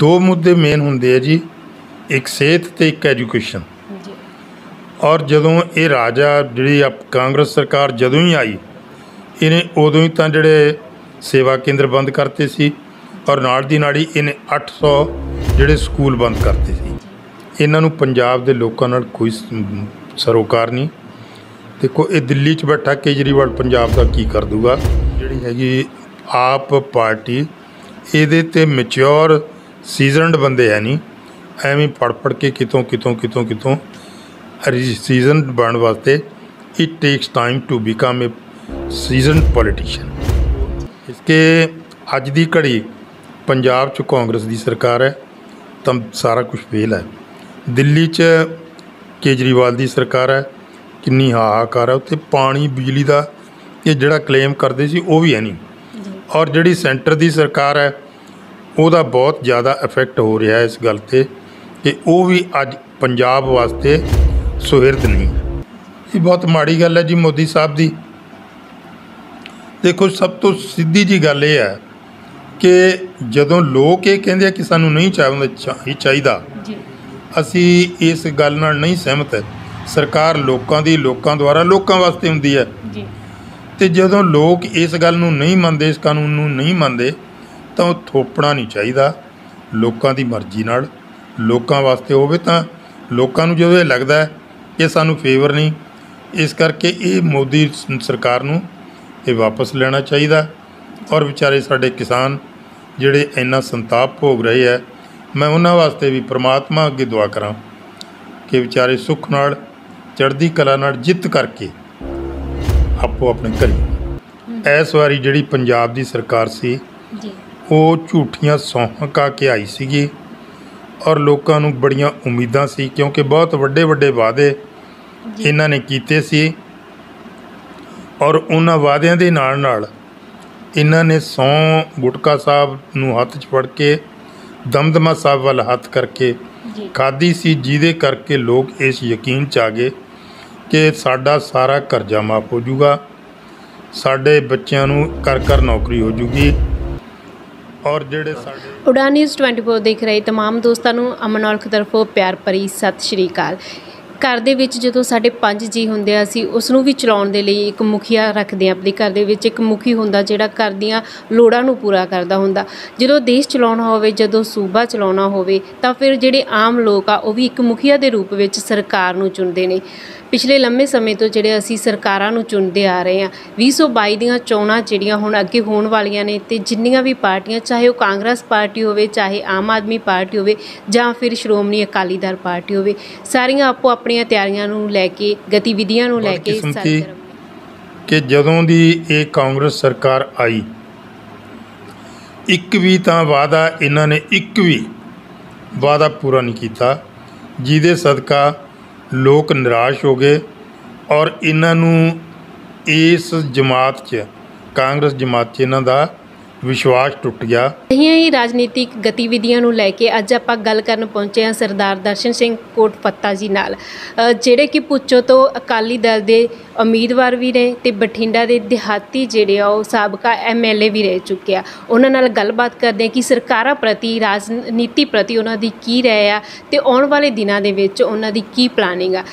दो मुद्दे मेन होंगे जी, एक सेहत ते एक एजुकेशन। और जदों ये राजा जी कांग्रेस सरकार जदों ही आई, इन्हें उदों ही तो जोड़े सेवा केंद्र बंद करते सी और नाल दी नाल ही इन्हें 800 जोड़े स्कूल बंद करते सी। इन्हां नूं पंजाब दे लोकां नाल कोई सरोकार नहीं। देखो ये दिल्ली च बैठा केजरीवाल पंजाब का की कर दूगा। जिहड़ी हैगी आप पार्टी ये ते मैच्योर सीजनड बंदे है नहीं, एवें पढ़ के कितों कितों कितों कितों सीजन बनने वास्ते it takes time to become a season politician. इसके अज की घड़ी पंजाब च कांग्रेस की सरकार है तो सारा कुछ फेल है। दिल्ली च केजरीवाल की सरकार है, किन्नी हाहाकार है। उत्थे पानी बिजली का ये जिहड़ा क्लेम करते सी वो भी है नहीं। और जिहड़ी सेंटर की सरकार है उसका बहुत ज़्यादा इफैक्ट हो रहा है इस गल ते कि वो भी अज पंजाब वास्ते सुहिरद नहीं है। ये बहुत माड़ी गल है जी मोदी साहब की। देखो सब तो सीधी जी गल ये है कि जदों लोग ये कहते कि सानू नहीं चाहिए, असी इस गल नाल नहीं सहमत है। सरकार लोगों की लोगों द्वारा लोगों वास्ते हुंदी है तो जदों लोग इस गल नूं नहीं मनते, इस कानून नूं नहीं मनते तो थोपना नहीं चाहिए। लोगों की मर्जी नाल लोगों वास्ते होवे तां लोगों नूं जदों ये लगदा है कि सानू फेवर नहीं, इस करके ये मोदी सरकार नूं ये वापस लेना चाहिए। और बेचारे साडे किसान जिहड़े इन्ना संताप भोग रहे हैं, मैं उन्हां वास्ते भी परमात्मा अगे दुआ करां कि बेचारे सुख नाल चढ़दी कला नाल जित करके आपो अपने घरे। इस वारी जिहड़ी पंजाब की सरकार सी वो झूठियां सौंहां खा के आई सीगी और लोगों नूं बड़ियां उम्मीदां सी, क्योंकि बहुत वड्डे वड्डे वादे इन्हां ने कीते सी। और उन्हां वादियां दे नाल नाल इन्हां ने सौं गुटका साहब नूं हत्थ च फड़ के दमदमा साहब वाल हत्थ करके खाधी सी, जिहदे करके लोग इस यकीन च आ गए कि साडा सारा कर्जा माफ हो जूगा, साडे बच्चों नूं कर नौकरी हो जूगी। और जिहड़े साडे उड़ान न्यूज़ 24 देख रहे तमाम दोस्तों नूं अमन औलख तरफों प्यार भरी सत श्री अकाल। घर ਦੇ ਵਿੱਚ ਜਦੋਂ ਸਾਡੇ 5 ਜੀ ਹੁੰਦੇ ਆ ਅਸੀਂ ਉਸ ਨੂੰ ਵੀ ਚਲਾਉਣ ਦੇ ਲਈ ਇੱਕ ਮੁਖੀਆ ਰੱਖਦੇ ਆ। ਆਪਣੇ ਘਰ ਦੇ ਵਿੱਚ ਇੱਕ ਮੁਖੀ ਹੁੰਦਾ ਜਿਹੜਾ ਘਰ ਦੀਆਂ ਲੋੜਾਂ ਨੂੰ ਪੂਰਾ ਕਰਦਾ ਹੁੰਦਾ। ਜਦੋਂ ਦੇਸ਼ ਚਲਾਉਣਾ ਹੋਵੇ, ਜਦੋਂ ਸੂਬਾ ਚਲਾਉਣਾ ਹੋਵੇ ਤਾਂ ਫਿਰ ਜਿਹੜੇ ਆਮ ਲੋਕ ਆ ਉਹ ਵੀ ਇੱਕ ਮੁਖੀਆ ਦੇ ਰੂਪ ਵਿੱਚ ਸਰਕਾਰ ਨੂੰ ਚੁਣਦੇ ਨੇ। ਪਿਛਲੇ ਲੰਮੇ ਸਮੇਂ ਤੋਂ ਜਿਹੜੇ ਅਸੀਂ ਸਰਕਾਰਾਂ ਨੂੰ ਚੁਣਦੇ ਆ ਰਹੇ ਹਾਂ। 2022 ਦੀਆਂ ਚੋਣਾਂ ਜਿਹੜੀਆਂ ਹੁਣ ਅੱਗੇ ਹੋਣ ਵਾਲੀਆਂ ਨੇ ਤੇ ਜਿੰਨੀਆਂ ਵੀ ਪਾਰਟੀਆਂ, ਚਾਹੇ ਉਹ ਕਾਂਗਰਸ ਪਾਰਟੀ ਹੋਵੇ, ਚਾਹੇ ਆਮ ਆਦਮੀ ਪਾਰਟੀ ਹੋਵੇ ਜਾਂ ਫਿਰ ਸ਼੍ਰੋਮਣੀ ਅਕਾਲੀ ਦਲ ਪਾਰਟੀ ਹੋਵੇ, ਸਾਰੀਆਂ ਆਪੋ ਆਪਣੀਆਂ ਤਿਆਰੀਆਂ ਨੂੰ ਲੈ ਕੇ, ਗਤੀਵਿਧੀਆਂ ਨੂੰ ਲੈ ਕੇ ਕਿ ਜਦੋਂ ਦੀ ਇਹ ਕਾਂਗਰਸ ਸਰਕਾਰ ਆਈ ਇੱਕ ਵੀ ਤਾਂ ਵਾਅਦਾ ਇਹਨਾਂ ਨੇ ਇੱਕ ਵੀ ਵਾਅਦਾ ਪੂਰਾ ਨਹੀਂ ਕੀਤਾ, ਜਿਹਦੇ ਸਦਕਾ लोग निराश हो गए। और इन्हों इस जमात च कांग्रेस जमात च इन्हों का विश्वास टुट गया। ही राजनीतिक गतिविधियों ਨੂੰ ਲੈ ਕੇ ਅੱਜ ਆਪਾਂ ਗੱਲ ਕਰਨ ਪਹੁੰਚੇ ਹਾਂ ਸਰਦਾਰ ਦਰਸ਼ਨ ਸਿੰਘ ਕੋਟਫੱਤਾ ਜੀ ਨਾਲ, ਜਿਹੜੇ ਕਿ ਪੁੱਛੋ ਤੋਂ ਅਕਾਲੀ ਦਲ ਦੇ ਉਮੀਦਵਾਰ ਵੀ ਰਹੇ ਤੇ ਬਠਿੰਡਾ ਦੇ ਦਿਹਾਤੀ ਜਿਹੜੇ ਆ ਉਹ ਸਾਬਕਾ MLA ਵੀ ਰਹਿ ਚੁੱਕੇ ਆ। ਉਹਨਾਂ ਨਾਲ ਗੱਲਬਾਤ ਕਰਦੇ ਹਾਂ ਕਿ ਸਰਕਾਰਾਂ ਪ੍ਰਤੀ, ਰਾਜਨੀਤੀ ਪ੍ਰਤੀ ਉਹਨਾਂ ਦੀ ਕੀ ਰਾਏ ਆ ਤੇ ਆਉਣ ਵਾਲੇ ਦਿਨਾਂ ਦੇ ਵਿੱਚ ਉਹਨਾਂ ਦੀ ਕੀ ਪਲਾਨਿੰਗ ਆ।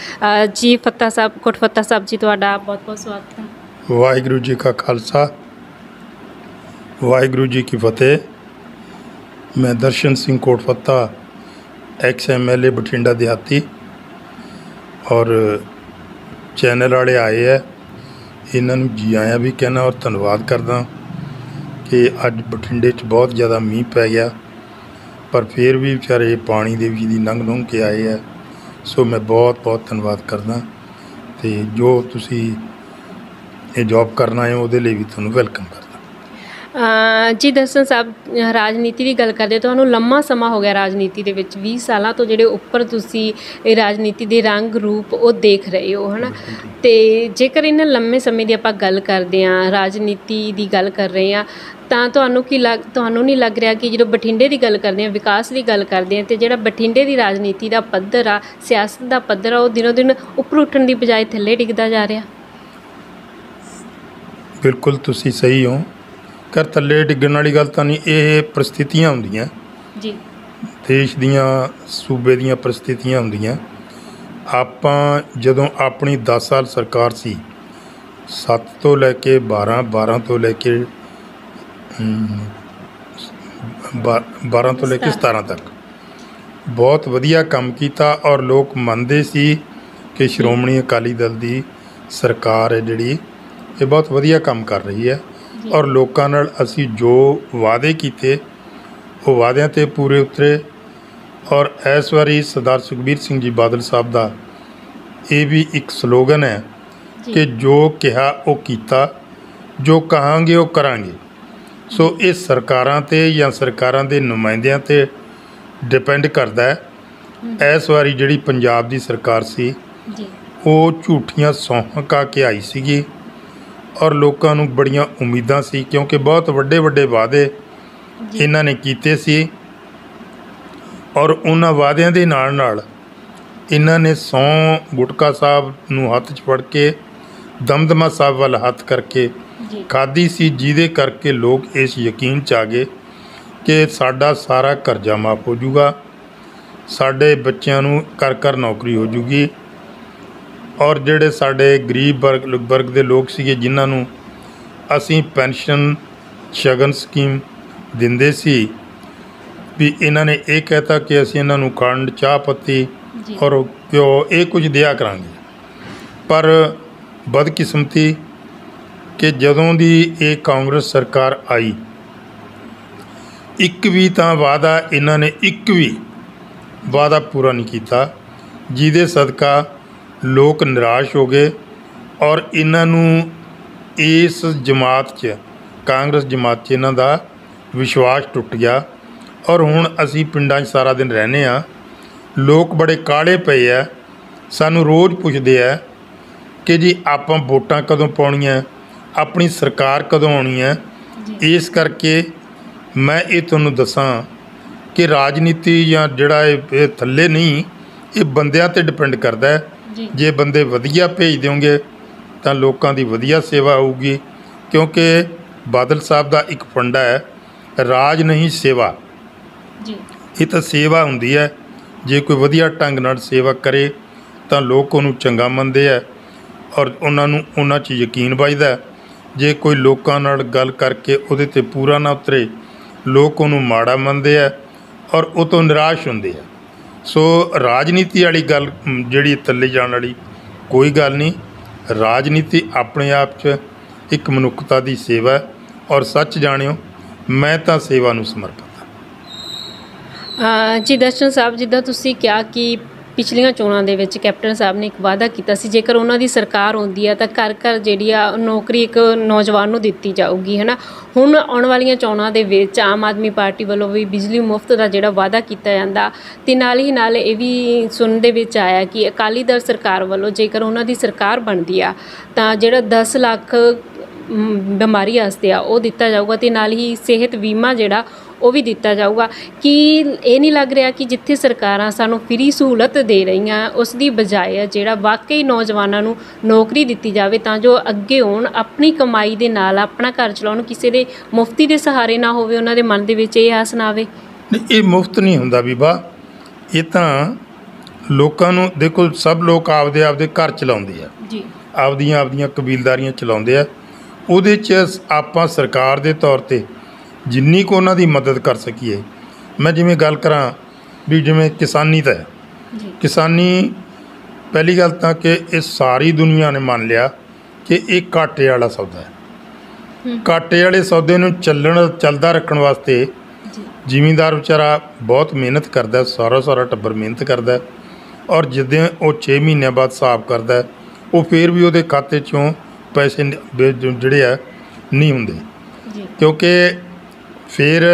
ਜੀ ਫੱਤਾ ਸਾਹਿਬ, ਕੋਟਫੱਤਾ ਸਾਹਿਬ ਜੀ, ਤੁਹਾਡਾ ਬਹੁਤ ਬਹੁਤ ਸਵਾਗਤ ਹੈ। ਵਾਹਿਗੁਰੂ ਜੀ ਕਾ ਖਾਲਸਾ, वाहिगुरु जी की फतेह। मैं दर्शन सिंह कोटफत्ता, एक्स MLA बठिंडा देहाती, और चैनल वाले आए है, इन्हों जी आया भी कहना और धन्यवाद करदा कि अज बठिंडे च बहुत ज़्यादा मीह पै गया, पर फिर भी बेचारे पानी दे भी लंघ लुंघ के आए है। सो मैं बहुत बहुत धन्यवाद करदा तो जो तुसी ये जॉब करना है वो लिए भी तुहानूं वैलकम करदा। जी दर्शन साहब, राजनीति की गल करते, तो लम्मा समा हो गया राजनीति के 20 सालों तो जोड़े उपर तुसी राजनीति के रंग रूप वो देख रहे हो, है ना। तो जेकर इन लम्बे समय की आप गल करते हैं, राजनीति की गल कर रहे हैं, तो ਤੁਹਾਨੂੰ नहीं लग रहा कि जो बठिंडे की गल करते हैं, विकास की गल करते हैं, तो जो बठिंडे की राजनीति का पद्धर आ, सियासत का पद्धर आ, वो दिनों दिन उपर उठने की बजाय थले डिगदा जा रहा। बिल्कुल तुसी सही हो, कर थले डिगण वाली गल तो नहीं, ये परिस्थितियाँ होंदियां जी ਦੇਸ਼ ਦੀਆਂ ਸੂਬੇ ਦੀਆਂ ਪਰਿਸਥਿਤੀਆਂ ਹੁੰਦੀਆਂ। ਆਪਾਂ ਜਦੋਂ ਆਪਣੀ 10 ਸਾਲ ਸਰਕਾਰ ਸੀ, 7 ਤੋਂ ਲੈ ਕੇ 12, 12 ਤੋਂ ਲੈ ਕੇ 12 ਤੋਂ ਲੈ ਕੇ 17 ਤੱਕ ਬਹੁਤ ਵਧੀਆ ਕੰਮ ਕੀਤਾ ਔਰ ਲੋਕ ਮੰਨਦੇ ਸੀ ਕਿ ਸ਼੍ਰੋਮਣੀ ਅਕਾਲੀ ਦਲ ਦੀ ਸਰਕਾਰ ਹੈ ਜਿਹੜੀ ਇਹ ਬਹੁਤ ਵਧੀਆ ਕੰਮ ਕਰ ਰਹੀ ਹੈ ਔਰ ਲੋਕਾਂ ਨਾਲ ਅਸੀਂ ਜੋ ਵਾਅਦੇ ਕੀਤੇ ਉਹ ਵਾਅਦਿਆਂ 'ਤੇ ਪੂਰੇ ਉਤਰੇ। ਔਰ ਇਸ ਵਾਰੀ ਸਰਦਾਰ ਸੁਖਬੀਰ ਸਿੰਘ ਜੀ ਬਾਦਲ ਸਾਹਿਬ ਦਾ ਇਹ ਵੀ ਇੱਕ ਸਲੋਗਨ ਹੈ ਕਿ ਜੋ ਕਿਹਾ ਉਹ ਕੀਤਾ, ਜੋ ਕਹਾਂਗੇ ਉਹ ਕਰਾਂਗੇ। ਸੋ ਇਹ ਸਰਕਾਰਾਂ 'ਤੇ ਜਾਂ ਸਰਕਾਰਾਂ ਦੇ ਨੁਮਾਇੰਦਿਆਂ 'ਤੇ ਡਿਪੈਂਡ ਕਰਦਾ ਹੈ। ਇਸ ਵਾਰੀ ਜਿਹੜੀ ਪੰਜਾਬ ਦੀ ਸਰਕਾਰ ਸੀ ਉਹ ਝੂਠੀਆਂ ਸਹੁੰ ਖਾ ਕੇ ਆਈ ਸੀਗੀ ਔਰ ਲੋਕਾਂ ਨੂੰ ਬੜੀਆਂ ਉਮੀਦਾਂ ਸੀ ਕਿਉਂਕਿ ਬਹੁਤ ਵੱਡੇ ਵੱਡੇ ਵਾਅਦੇ ਇਹਨਾਂ ਨੇ ਕੀਤੇ ਸੀ ਔਰ ਉਹਨਾਂ ਵਾਅਦਿਆਂ ਦੇ ਨਾਲ ਨਾਲ ਇਹਨਾਂ ਨੇ ਸਹੁੰ ਗੁਟਕਾ ਸਾਹਿਬ ਨੂੰ ਹੱਥ 'ਚ ਫੜ ਕੇ ਦਮਦਮਾ ਸਾਹਿਬ ਵੱਲ ਹੱਥ ਕਰਕੇ ਖਾਧੀ ਸੀ, ਜਿਹਦੇ ਕਰਕੇ ਲੋਕ ਇਸ ਯਕੀਨ 'ਚ ਆ ਗਏ ਕਿ ਸਾਡਾ ਸਾਰਾ ਕਰਜ਼ਾ ਮਾਫ ਹੋ ਜੂਗਾ, ਸਾਡੇ ਬੱਚਿਆਂ ਨੂੰ ਘਰ ਨੌਕਰੀ ਹੋ ਜੂਗੀ ਔਰ ਜਿਹੜੇ ਸਾਡੇ ਗਰੀਬ ਵਰਗ ਦੇ ਲੋਕ ਸੀਗੇ ਜਿਨ੍ਹਾਂ ਨੂੰ ਅਸੀਂ ਪੈਨਸ਼ਨ ਸ਼ਗਨ ਸਕੀਮ ਦਿੰਦੇ ਸੀ ਵੀ ਇਹਨਾਂ ਨੇ ਇਹ ਕਹਿਤਾ ਕਿ ਅਸੀਂ ਇਹਨਾਂ ਨੂੰ ਖੰਡ, ਚਾਹ ਪੱਤੀ ਔਰ ਘਿਓ ਇਹ ਕੁਝ ਦਿਆ ਕਰਾਂਗੇ। ਪਰ ਬਦਕਿਸਮਤੀ ਕਿ ਜਦੋਂ ਦੀ ਇਹ ਕਾਂਗਰਸ ਸਰਕਾਰ ਆਈ, ਇੱਕ ਵੀ ਤਾਂ ਵਾਅਦਾ ਇਹਨਾਂ ਨੇ ਇੱਕ ਵੀ ਵਾਅਦਾ ਪੂਰਾ ਨਹੀਂ ਕੀਤਾ, ਜਿਹਦੇ ਸਦਕਾ ਲੋਕ ਨਿਰਾਸ਼ ਹੋ ਗਏ ਔਰ ਇਹਨਾਂ ਨੂੰ ਇਸ ਜਮਾਤ 'ਚ ਕਾਂਗਰਸ ਜਮਾਤ 'ਚ ਇਹਨਾਂ ਦਾ ਵਿਸ਼ਵਾਸ ਟੁੱਟ ਗਿਆ। ਔਰ ਹੁਣ ਅਸੀਂ ਪਿੰਡਾਂ 'ਚ ਸਾਰਾ ਦਿਨ ਰਹਿੰਦੇ ਹਾਂ, ਲੋਕ ਬੜੇ ਕਾਹਲੇ ਪਏ ਆ, ਸਾਨੂੰ ਰੋਜ਼ ਪੁੱਛਦੇ ਆ ਕਿ ਜੀ ਆਪਾਂ ਵੋਟਾਂ ਕਦੋਂ ਪਾਉਣੀਆਂ, ਆਪਣੀ ਸਰਕਾਰ ਕਦੋਂ ਆਉਣੀ ਹੈ। ਇਸ ਕਰਕੇ ਮੈਂ ਇਹ ਤੁਹਾਨੂੰ ਦੱਸਾਂ ਕਿ ਰਾਜਨੀਤੀ ਜਾਂ ਜਿਹੜਾ ਇਹ ਥੱਲੇ ਨਹੀਂ, ਇਹ ਬੰਦਿਆਂ 'ਤੇ ਡਿਪੈਂਡ ਕਰਦਾ ਹੈ। ਜੇ ਬੰਦੇ ਵਧੀਆ ਭੇਜ ਦਿਓਗੇ ਤਾਂ ਲੋਕਾਂ ਦੀ ਵਧੀਆ ਸੇਵਾ ਹੋਊਗੀ ਕਿਉਂਕਿ ਬਾਦਲ ਸਾਹਿਬ ਦਾ ਇੱਕ ਫੰਡਾ ਹੈ, ਰਾਜ ਨਹੀਂ ਸੇਵਾ। ਇਹ ਤਾਂ ਸੇਵਾ ਹੁੰਦੀ ਹੈ, ਜੇ ਕੋਈ ਵਧੀਆ ਢੰਗ ਨਾਲ ਸੇਵਾ ਕਰੇ ਤਾਂ ਲੋਕ ਉਹਨੂੰ ਚੰਗਾ ਮੰਨਦੇ ਆ ਔਰ ਉਹਨਾਂ 'ਚ ਯਕੀਨ ਵੱਜਦਾ। ਜੇ ਕੋਈ ਲੋਕਾਂ ਨਾਲ ਗੱਲ ਕਰਕੇ ਉਹਦੇ 'ਤੇ ਪੂਰਾ ਨਾ ਉਤਰੇ, ਲੋਕ ਉਹਨੂੰ ਮਾੜਾ ਮੰਨਦੇ ਆ ਔਰ ਉਹ ਤੋਂ ਨਿਰਾਸ਼ ਹੁੰਦੇ ਆ। ਸੋ ਰਾਜਨੀਤੀ ਵਾਲੀ ਗੱਲ ਜਿਹੜੀ ਥੱਲੇ ਜਾਣ ਵਾਲੀ ਕੋਈ ਗੱਲ ਨਹੀਂ। ਰਾਜਨੀਤੀ ਆਪਣੇ ਆਪ 'ਚ ਇੱਕ ਮਨੁੱਖਤਾ ਦੀ ਸੇਵਾ ਹੈ ਔਰ ਸੱਚ ਜਾਣਿਓ ਮੈਂ ਤਾਂ ਸੇਵਾ ਨੂੰ ਸਮਰਪਿਤ ਹਾਂ। ਜੀ ਦਰਸ਼ਨ ਸਾਹਿਬ, ਜਿੱਦਾਂ ਤੁਸੀਂ ਕਿਹਾ ਕਿ ਪਿਛਲੀਆਂ ਚੋਣਾਂ ਦੇ ਵਿੱਚ ਕੈਪਟਨ ਸਾਹਿਬ ਨੇ ਇੱਕ ਵਾਅਦਾ ਕੀਤਾ ਸੀ ਜੇਕਰ ਉਹਨਾਂ ਦੀ ਸਰਕਾਰ ਆਉਂਦੀ ਹੈ ਤਾਂ ਘਰ ਘਰ ਜਿਹੜੀ ਆ ਨੌਕਰੀ ਇੱਕ ਨੌਜਵਾਨ ਨੂੰ ਦਿੱਤੀ ਜਾਊਗੀ, ਹੈ ਨਾ। ਹੁਣ ਆਉਣ ਵਾਲੀਆਂ ਚੋਣਾਂ ਦੇ ਵਿੱਚ ਆਮ ਆਦਮੀ ਪਾਰਟੀ ਵੱਲੋਂ ਵੀ ਬਿਜਲੀ ਮੁਫਤ ਦਾ ਜਿਹੜਾ ਵਾਅਦਾ ਕੀਤਾ ਜਾਂਦਾ ਅਤੇ ਨਾਲ ਹੀ ਨਾਲ ਇਹ ਵੀ ਸੁਣਨ ਦੇ ਵਿੱਚ ਆਇਆ ਕਿ ਅਕਾਲੀ ਦਲ ਸਰਕਾਰ ਵੱਲੋਂ ਜੇਕਰ ਉਹਨਾਂ ਦੀ ਸਰਕਾਰ ਬਣਦੀ ਆ ਤਾਂ ਜਿਹੜਾ 10 ਲੱਖ ਬਿਮਾਰੀ ਵਾਸਤੇ ਆ ਉਹ ਦਿੱਤਾ ਜਾਊਗਾ ਅਤੇ ਨਾਲ ਹੀ ਸਿਹਤ ਬੀਮਾ ਜਿਹੜਾ ਉਹ ਵੀ ਦਿੱਤਾ ਜਾਊਗਾ। ਕਿ ਇਹ ਨਹੀਂ ਲੱਗ ਰਿਹਾ ਕਿ ਜਿੱਥੇ ਸਰਕਾਰਾਂ ਸਾਨੂੰ ਫਰੀ ਸਹੂਲਤ ਦੇ ਰਹੀਆਂ ਉਸ ਦੀ ਬਜਾਏ ਜਿਹੜਾ ਵਾਕਈ ਨੌਜਵਾਨਾਂ ਨੂੰ ਨੌਕਰੀ ਦਿੱਤੀ ਜਾਵੇ ਤਾਂ ਜੋ ਅੱਗੇ ਆਉਣ, ਆਪਣੀ ਕਮਾਈ ਦੇ ਨਾਲ ਆਪਣਾ ਘਰ ਚਲਾਉਣ, ਕਿਸੇ ਦੇ ਮੁਫਤੀ ਦੇ ਸਹਾਰੇ ਨਾ ਹੋਵੇ, ਉਹਨਾਂ ਦੇ ਮਨ ਦੇ ਵਿੱਚ ਇਹ ਆਸ ਨਾ ਆਵੇ। ਨਹੀਂ, ਇਹ ਮੁਫਤ ਨਹੀਂ ਹੁੰਦਾ ਬੀਬਾ, ਇਹ ਤਾਂ ਲੋਕਾਂ ਨੂੰ ਦੇਖੋ, ਸਭ ਲੋਕ ਆਪਦੇ ਘਰ ਚਲਾਉਂਦੇ ਆ ਜੀ, ਆਪਦੀਆਂ ਕਬੀਲਦਾਰੀਆਂ ਚਲਾਉਂਦੇ ਆ। ਉਹਦੇ 'ਚ ਆਪਾਂ ਸਰਕਾਰ ਦੇ ਤੌਰ 'ਤੇ ਜਿੰਨੀ ਕੁ ਉਹਨਾਂ ਦੀ ਮਦਦ ਕਰ ਸਕੀਏ। ਮੈਂ ਜਿਵੇਂ ਗੱਲ ਕਰਾਂ ਵੀ ਜਿਵੇਂ ਕਿਸਾਨੀ ਤਾਂ ਹੈ, ਕਿਸਾਨੀ ਪਹਿਲੀ ਗੱਲ ਤਾਂ ਕਿ ਇਹ ਸਾਰੀ ਦੁਨੀਆ ਨੇ ਮੰਨ ਲਿਆ ਕਿ ਇਹ ਘਾਟੇ ਵਾਲਾ ਸੌਦਾ ਹੈ। ਘਾਟੇ ਵਾਲੇ ਸੌਦੇ ਨੂੰ ਚੱਲਦਾ ਰੱਖਣ ਵਾਸਤੇ ਜ਼ਿਮੀਂਦਾਰ ਵਿਚਾਰਾ ਬਹੁਤ ਮਿਹਨਤ ਕਰਦਾ, ਸਾਰਾ ਟੱਬਰ ਮਿਹਨਤ ਕਰਦਾ ਔਰ ਜਿੱਦਾਂ ਉਹ 6 ਮਹੀਨਿਆਂ ਬਾਅਦ ਹਿਸਾਬ ਕਰਦਾ ਉਹ ਫਿਰ ਵੀ ਉਹਦੇ ਖਾਤੇ 'ਚੋਂ ਪੈਸੇ ਜਿਹੜੇ ਆ ਨਹੀਂ ਹੁੰਦੇ ਕਿਉਂਕਿ ਫਿਰ